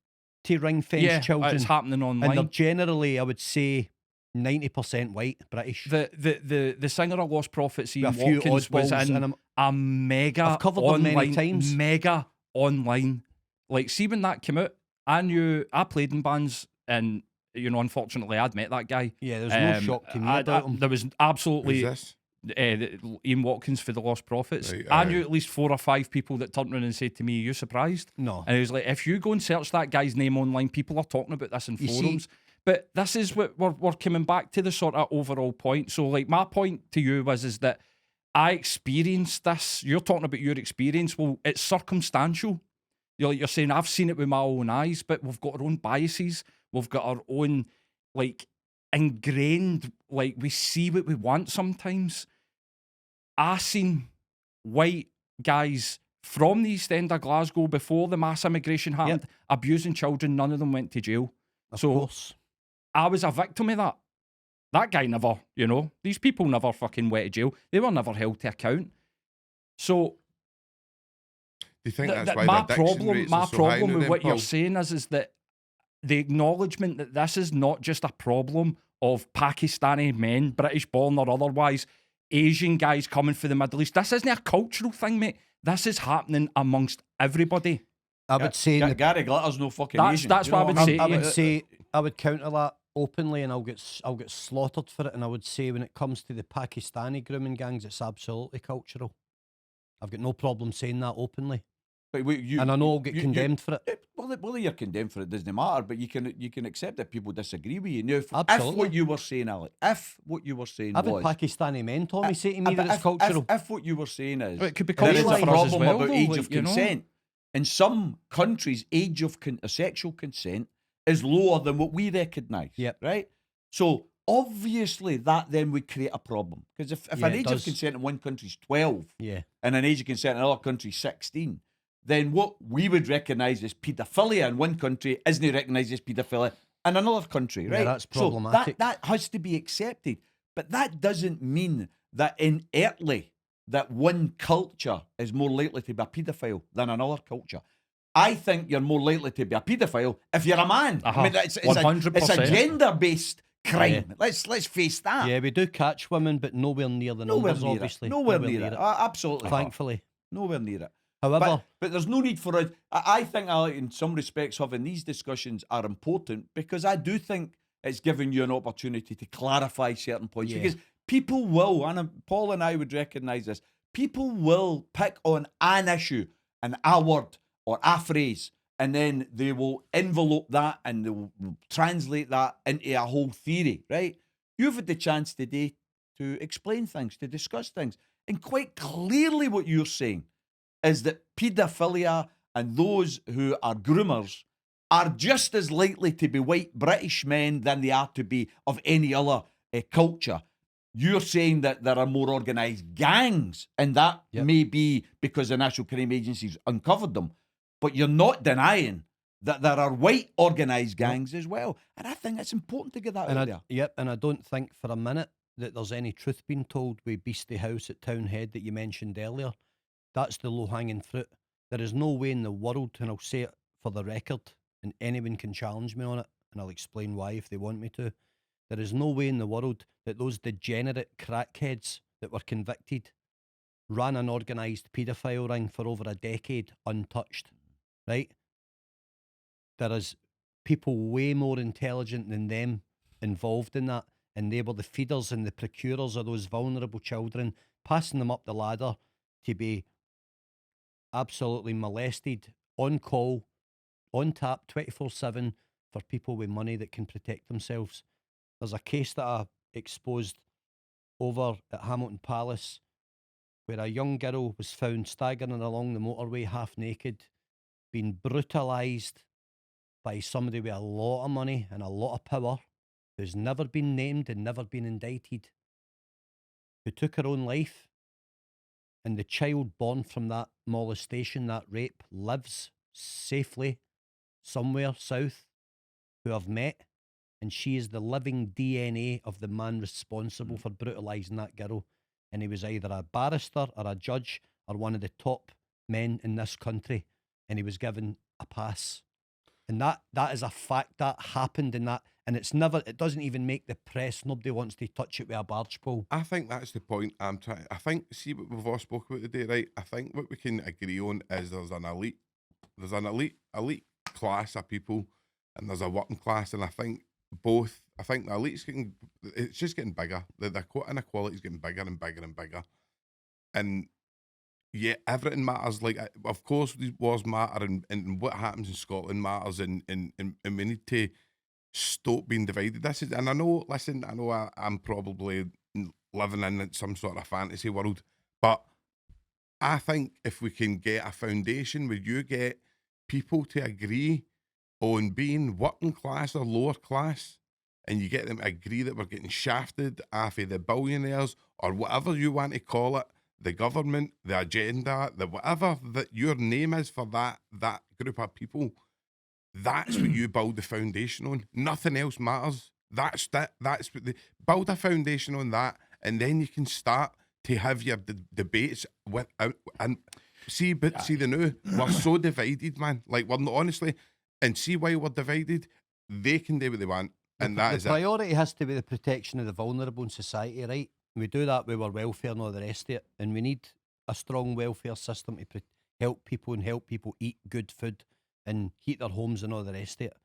to ring fence yeah, children, it's happening and they're online. generally, I would say, 90% white British. The singer of Lost Prophets, Ian With a few Watkins, was oddballs in in 'em. a mega I've covered them online, many times. mega online. Like, see when that came out, I played in bands, and unfortunately, I'd met that guy. Yeah, there's no shock to me about him. There was Who's absolutely this? Ian Watkins for the Lost Prophets. Right, I aye. knew at least 4 or 5 people that turned around and said to me, "Are you surprised?" No. And he was like, if you go and search that guy's name online, people are talking about this in You see- forums. But this is what we're coming back to, the sort of overall point. So, like, my point to you is that I experienced this. You're talking about your experience. Well, it's circumstantial. You're saying I've seen it with my own eyes, but we've got our own biases. We've got our own, like, ingrained, like, we see what we want sometimes. I seen white guys from the East End of Glasgow before the mass immigration happened, abusing children. None of them went to jail. Of So course. I was a victim of that. That guy never, these people never fucking went to jail. They were never held to account. So Do you think th- that's th- why my the addiction problem, rates my are so high problem now with then, what you're Paul? saying is that the acknowledgement that this is not just a problem of Pakistani men, British born or otherwise, Asian guys coming from the Middle East. This isn't a cultural thing, mate. This is happening amongst everybody. I would say in the Gary Glitter's no fucking That's- Asian. that's You know what I would mean? say. I would Yeah. say I would counter that openly, and I'll get slaughtered for it. And I would say when it comes to the Pakistani grooming gangs, it's absolutely cultural. I've got no problem saying that openly, But you, and I know I'll get you- condemned for it. Whether you're condemned for it doesn't matter, but you can accept that people disagree with you. Now, if Absolutely. what you were saying, Alec, if what you were saying I've had was Pakistani men, Tommy, say to me but that it's cultural. If what you were saying is It could be there is cultural a for us as problem well, about though, age like, of consent. In some countries, age of sexual consent is lower than what we recognise. Yep. Right? So obviously that then would create a problem. Because if Yeah, an it age does. of consent in one country is 12 Yeah, and an age of consent in another country is 16, then what we would recognise as paedophilia in one country isn't recognised as paedophilia in another country, Yeah, right? that's So problematic. that has to be accepted. But that doesn't mean that inertly that one culture is more likely to be a paedophile than another culture. I think you're more likely to be a paedophile if you're a man. I mean, it's a 100%. gender-based crime. Yeah. Let's face that. Yeah, we do catch women, but nowhere near the numbers, obviously. Nowhere near it. Absolutely. Thankfully. Nowhere near it. However, But there's no need for it. I think, in some respects, having these discussions are important because I do think it's giving you an opportunity to clarify certain points. Yeah. Because people will, and Paul and I would recognise this, people will pick on an issue, a word, or a phrase, and then they will envelope that and they will translate that into a whole theory, right? You've had the chance today to explain things, to discuss things. And quite clearly what you're saying is that paedophilia and those who are groomers are just as likely to be white British men than they are to be of any other culture. You're saying that there are more organised gangs, and that may be because the National Crime Agency's uncovered them. But you're not denying that there are white organised gangs as well. And I think it's important to get that out there. Yep, and I don't think for a minute that there's any truth being told with Beastie House at Townhead that you mentioned earlier. That's the low-hanging fruit. There is no way in the world, and I'll say it for the record, and anyone can challenge me on it, and I'll explain why if they want me to. There is no way in the world that those degenerate crackheads that were convicted ran an organised paedophile ring for over a decade untouched, right? There is people way more intelligent than them involved in that, and they were the feeders and the procurers of those vulnerable children, passing them up the ladder to be absolutely molested, on call, on tap, 24/7 for people with money that can protect themselves. There's a case that I exposed over at Hamilton Palace where a young girl was found staggering along the motorway half naked, being brutalised by somebody with a lot of money and a lot of power, who's never been named and never been indicted, who took her own life. And the child born from that molestation, that rape, lives safely somewhere south, who I've met, and she is the living DNA of the man responsible for brutalising that girl. And he was either a barrister or a judge or one of the top men in this country, and he was given a pass. And that is a fact that happened, and it doesn't even make the press. Nobody wants to touch it with a barge pole. I think that's the point I'm trying. I think, see what we've all spoke about today, right? I think what we can agree on is there's an elite class of people, and there's a working class, and I think the elite's it's just getting bigger. The inequality is getting bigger and bigger and bigger, and yeah, everything matters. Like, of course, these wars matter, and what happens in Scotland matters, and we need to stop being divided. And I know, listen, I know I'm probably living in some sort of fantasy world, but I think if we can get a foundation where you get people to agree on being working class or lower class, and you get them to agree that we're getting shafted off of the billionaires or whatever you want to call it, the government, the agenda, the whatever that your name is for that group of people, that's what you build the foundation on. Nothing else matters. That's what build a foundation on that, and then you can start to have your debates with and see the new. We're so divided, man. Like, we're not, honestly, and see why we're divided. They can do what they want, and that is the priority has to be the protection of the vulnerable in society, right? We do that with our welfare and all the rest of it, and we need a strong welfare system to help people eat good food and heat their homes and all the rest of it.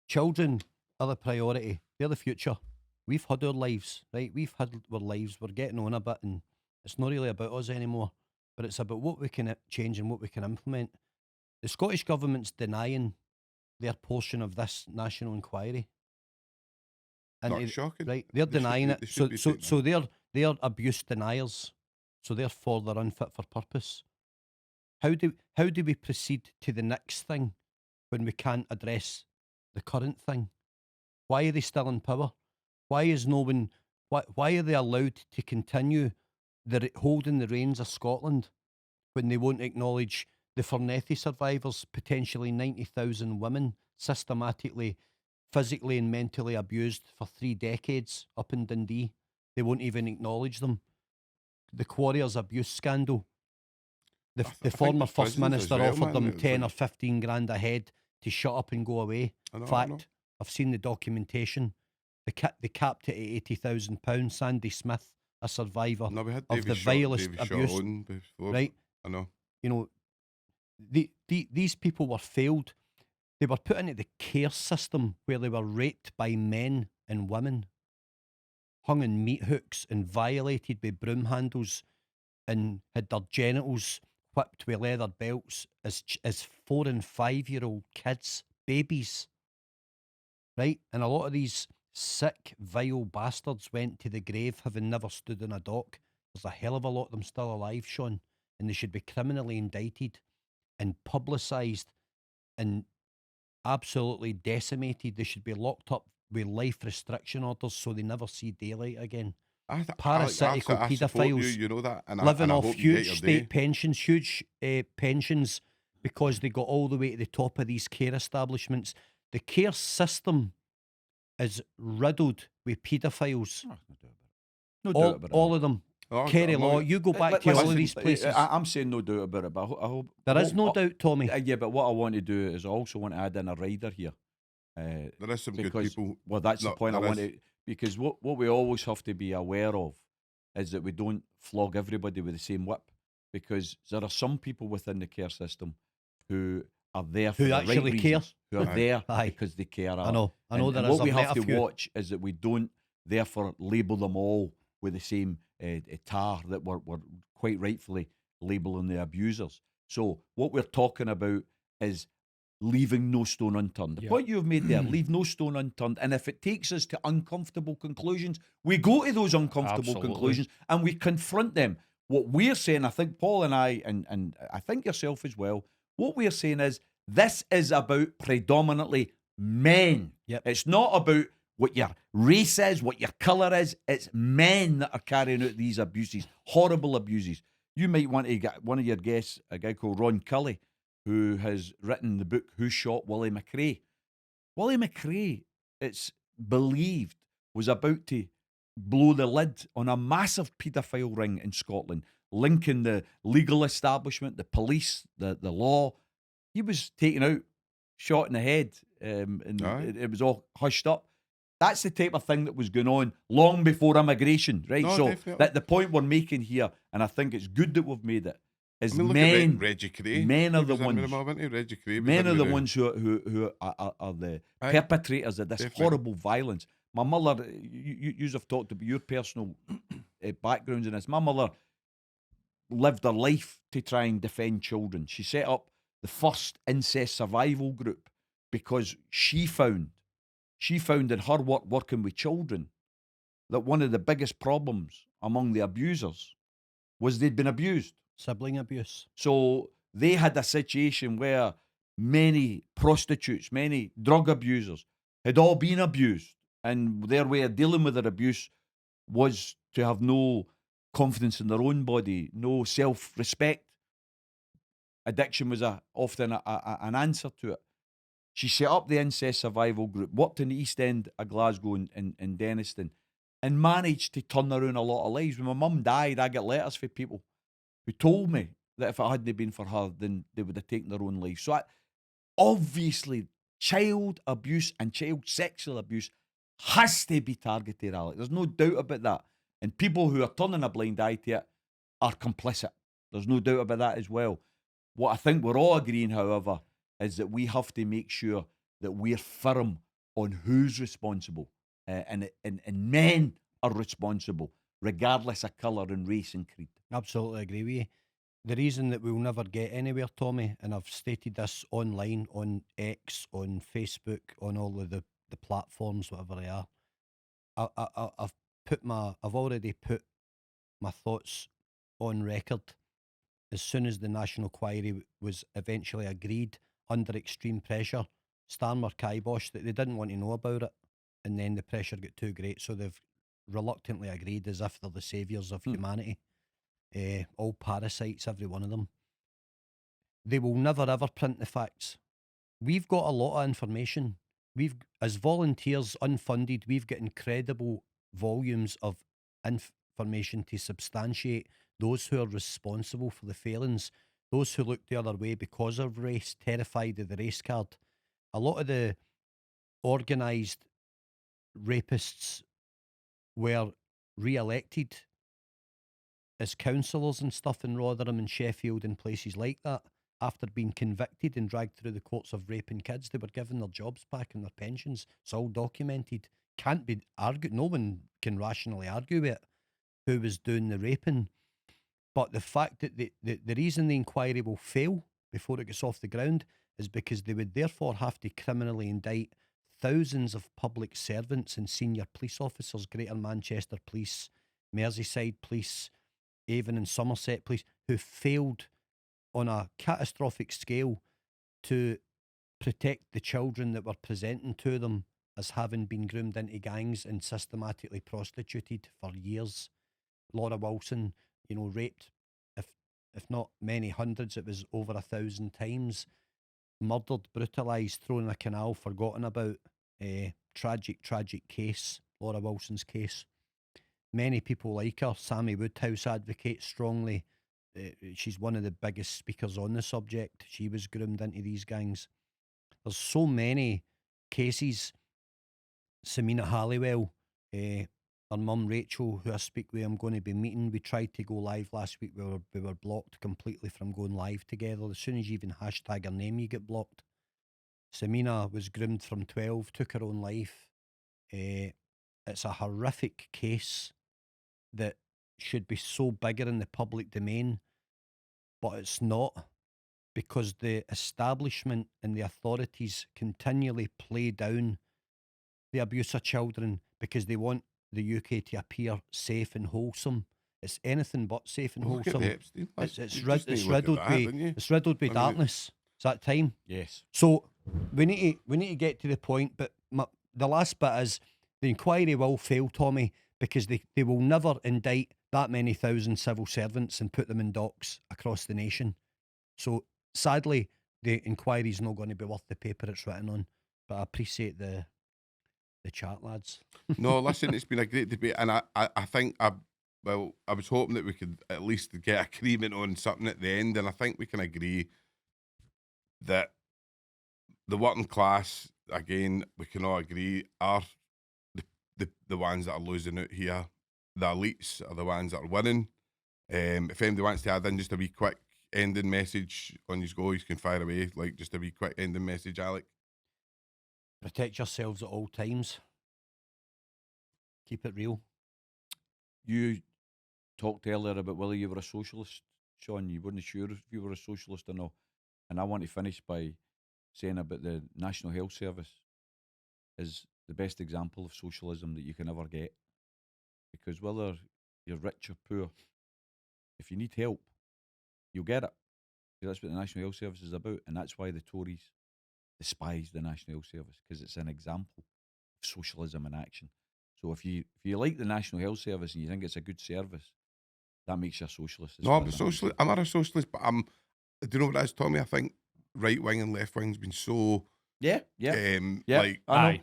Children are the priority. They're the future. We've had our lives, right? We've had our lives. We're getting on a bit, and it's not really about us anymore, but it's about what we can change and what we can implement. The Scottish Government's denying their portion of this national inquiry. And not shocking. Right, they're denying it. So they're abuse deniers. So therefore they're unfit for purpose. How do we proceed to the next thing when we can't address the current thing? Why are they still in power? Why is no one? Why are they allowed to continue holding the reins of Scotland when they won't acknowledge the Fernethi survivors, potentially 90,000 women systematically, physically and mentally abused for 3 decades up in Dundee? They won't even acknowledge them. the Quarriers abuse scandal. The I the think former there's First prisons Minister as well, offered man. them It's 10 or like, 15 grand a head to shut up and go away. I know. Fact, I've seen the documentation. They capped it at £80,000. Sandy Smith, a survivor No, we had of the vilest abuse, on before. right? I know. You know, these people were failed. They were put into the care system where they were raped by men and women, hung in meat hooks and violated with broom handles, and had their genitals whipped with leather belts as 4 and 5-year-old kids, babies, right? And a lot of these sick, vile bastards went to the grave having never stood in a dock. There's a hell of a lot of them still alive, Sean, and they should be criminally indicted and publicised and absolutely decimated. They should be locked up with life restriction orders so they never see daylight again. Parasitical I support you, paedophiles you know that, and living I off hope you get huge your state day. pensions, huge pensions, because they got all the way to the top of these care establishments. The care system is riddled with paedophiles. No doubt about it. All of them. Oh, Kerry I'm Law, not- you go back to all of these places. I'm saying no doubt about it, but I hope There is no doubt, Tommy. Yeah, but what I want to do is I also want to add in a rider here. There is some good Because, people. well, that's the No, point I there want is. to. Because what we always have to be aware of is that we don't flog everybody with the same whip. Because there are some people within the care system who are there for Who the actually right care. reasons, who are Aye. there Aye. because they care. I know And there is. what we I've met have a to few. watch is that we don't therefore label them all with the same tar that we're quite rightfully labelling the abusers. So what we're talking about is leaving no stone unturned. The Yeah. point you've made there, leave no stone unturned. And if it takes us to uncomfortable conclusions, we go to those uncomfortable Absolutely. conclusions and we confront them. What we're saying, I think Paul and I, and I think yourself as well, what we're saying is this is about predominantly men. Yep. It's not about what your race is, what your colour is. It's men that are carrying out these abuses, horrible abuses. You might want to get one of your guests, a guy called Ron Cully, who has written the book Who Shot Willie McRae. Willie McRae, it's believed, was about to blow the lid on a massive paedophile ring in Scotland, linking the legal establishment, the police, the law. He was taken out, shot in the head, and Aye. it was all hushed up. That's the type of thing that was going on long before immigration, right? No, So definitely. that the point we're making here, and I think it's good that we've made it, is I mean, look men. at Reggie Cray. men are He the was in with ones- him, wasn't he? Reggie Cray was Men in are with the ones who are the Aye. perpetrators of this Definitely. horrible violence. My mother, you have talked about your personal backgrounds in this. My mother lived her life to try and defend children. She set up the first incest survival group because she found in her work working with children that one of the biggest problems among the abusers was they'd been abused. Sibling abuse. So they had a situation where many prostitutes, many drug abusers had all been abused, and their way of dealing with their abuse was to have no confidence in their own body, no self-respect. Addiction was often an answer to it. She set up the incest survival group, worked in the East End of Glasgow and Denniston, and managed to turn around a lot of lives. When my mum died, I got letters from people who told me that if it hadn't been for her, then they would have taken their own life. So obviously, child abuse and child sexual abuse has to be targeted, Alec. There's no doubt about that. And people who are turning a blind eye to it are complicit. There's no doubt about that as well. What I think we're all agreeing, however, is that we have to make sure that we're firm on who's responsible. And men are responsible, regardless of colour and race and creed. Absolutely agree with you. The reason that we'll never get anywhere, Tommy, and I've stated this online, on X, on Facebook, on all of the platforms, whatever they are, I've already put my thoughts on record. As soon as the national inquiry was eventually agreed under extreme pressure, Starmer kiboshed that they didn't want to know about it, and then the pressure got too great, so they've reluctantly agreed as if they're the saviours of humanity. All parasites, every one of them. They will never ever print the facts. We've got a lot of information. As volunteers, unfunded, we've got incredible volumes of information to substantiate those who are responsible for the failings, those who look the other way because of race, terrified of the race card. A lot of the organised rapists were re-elected as councillors and stuff in Rotherham and Sheffield and places like that. After being convicted and dragged through the courts of raping kids, they were given their jobs back and their pensions. It's all documented. Can't be argued. No one can rationally argue it, who was doing the raping. But the fact that the reason the inquiry will fail before it gets off the ground is because they would therefore have to criminally indict thousands of public servants and senior police officers, Greater Manchester Police, Merseyside Police, Avon and Somerset Police, who failed on a catastrophic scale to protect the children that were presenting to them as having been groomed into gangs and systematically prostituted for years. Laura Wilson, raped, if not many hundreds, it was over 1,000 times, murdered, brutalised, thrown in a canal, forgotten about. Tragic case, Laura Wilson's case. Many people like her. Sammy Woodhouse advocates strongly. She's one of the biggest speakers on the subject. She was groomed into these gangs. There's so many cases. Samina Halliwell, her mum Rachel, who I speak with, I'm going to be meeting. We tried to go live last week. We were blocked completely from going live together. As soon as you even hashtag her name, you get blocked. Samina was groomed from 12, took her own life. It's a horrific case that should be so bigger in the public domain, but it's not, because the establishment and the authorities continually play down the abuse of children because they want the UK to appear safe and wholesome. It's anything but safe and Look at wholesome. the Epstein list. It's You just need to look at that, didn't you? riddled with I mean, darkness. It's that time. Yes. So we need to get to the point, but the last bit is the inquiry will fail, Tommy, because they will never indict that many thousand civil servants and put them in docks across the nation. So sadly, the inquiry's not going to be worth the paper it's written on. But I appreciate the chat, lads. No, listen, it's been a great debate, and I think I was hoping that we could at least get agreement on something at the end, and I think we can agree that the working class, again, we can all agree, are the ones that are losing out here. The elites are the ones that are winning. If anybody wants to add in just a wee quick ending message on his go, you can fire away, like just a wee quick ending message, Alec. Protect yourselves at all times. Keep it real. You talked earlier about whether you were a socialist, Sean. You weren't sure if you were a socialist or not. And I want to finish by saying about the National Health Service is the best example of socialism that you can ever get. Because whether you're rich or poor, if you need help, you'll get it. That's what the National Health Service is about. And that's why the Tories despise the National Health Service, because it's an example of socialism in action. So if you like the National Health Service and you think it's a good service, that makes you a socialist. No, I'm a socialist. I'm not a socialist, but do you know what it is, Tommy? I think right wing and left wing's been so Yeah. like I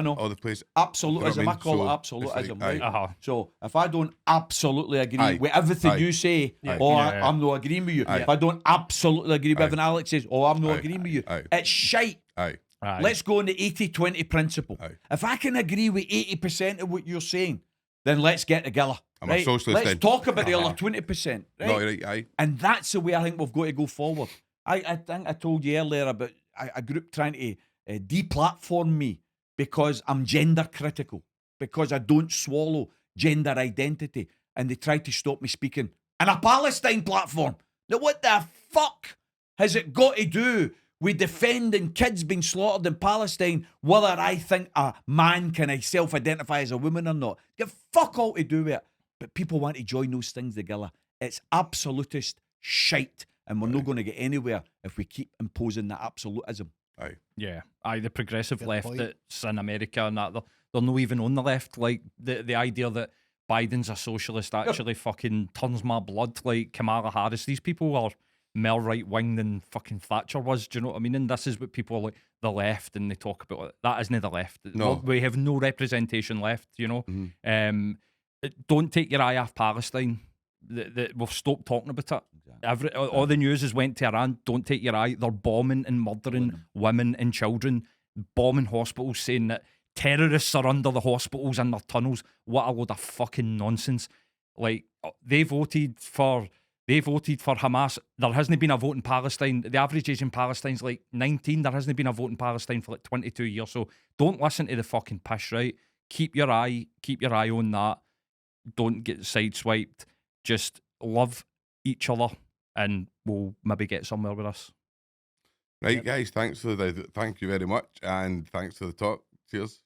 know. all the place. Absolutism. You know I what I mean? call it So, absolutism. it's like, Right? So if I don't absolutely agree Aye. with everything Aye. you say, Yeah. I'm not agreeing with you. Aye. If I don't absolutely agree with Aye. everything Alex says, I'm not Aye. agreeing with you. Aye. It's shite. Aye. Aye. Let's go on the 80-20 principle. Aye. If I can agree with 80% of what you're saying, then let's get together. I'm a right? socialist Let's then. talk about the Uh-huh. other 20%. Right? No, you're right. Aye. And that's the way I think we've got to go forward. I think I told you earlier about a group trying to deplatform me because I'm gender critical, because I don't swallow gender identity, and they tried to stop me speaking on a Palestine platform. Now, what the fuck has it got to do with defending kids being slaughtered in Palestine, whether I think a man can self-identify as a woman or not? Get fuck all to do with it. But people want to join those things together. It's absolutist shite, and we're not going to get anywhere if we keep imposing that absolutism. Aye. Yeah, the progressive Good left point. that's in America and that they're not even on the left. Like the idea that Biden's a socialist actually fucking turns my blood. Like Kamala Harris, these people are more right wing than fucking Thatcher was. Do you know what I mean? And this is what people like the left, and they talk about that isn't the left. No. We have no representation left. You know. Mhm. don't take your eye off Palestine. We've stopped talking about it. All the news has went to Iran. Don't take your eye. They're bombing and murdering women and children, bombing hospitals, saying that terrorists are under the hospitals and their tunnels. What a load of fucking nonsense. Like, they voted for Hamas. There hasn't been a vote in Palestine. The average age in Palestine's like 19. There hasn't been a vote in Palestine for like 22 years. So don't listen to the fucking pish, right? Keep your eye on that. Don't get sideswiped. Just love each other, and we'll maybe get somewhere with us. Right, guys. Thank you very much, and thanks for the talk. Cheers.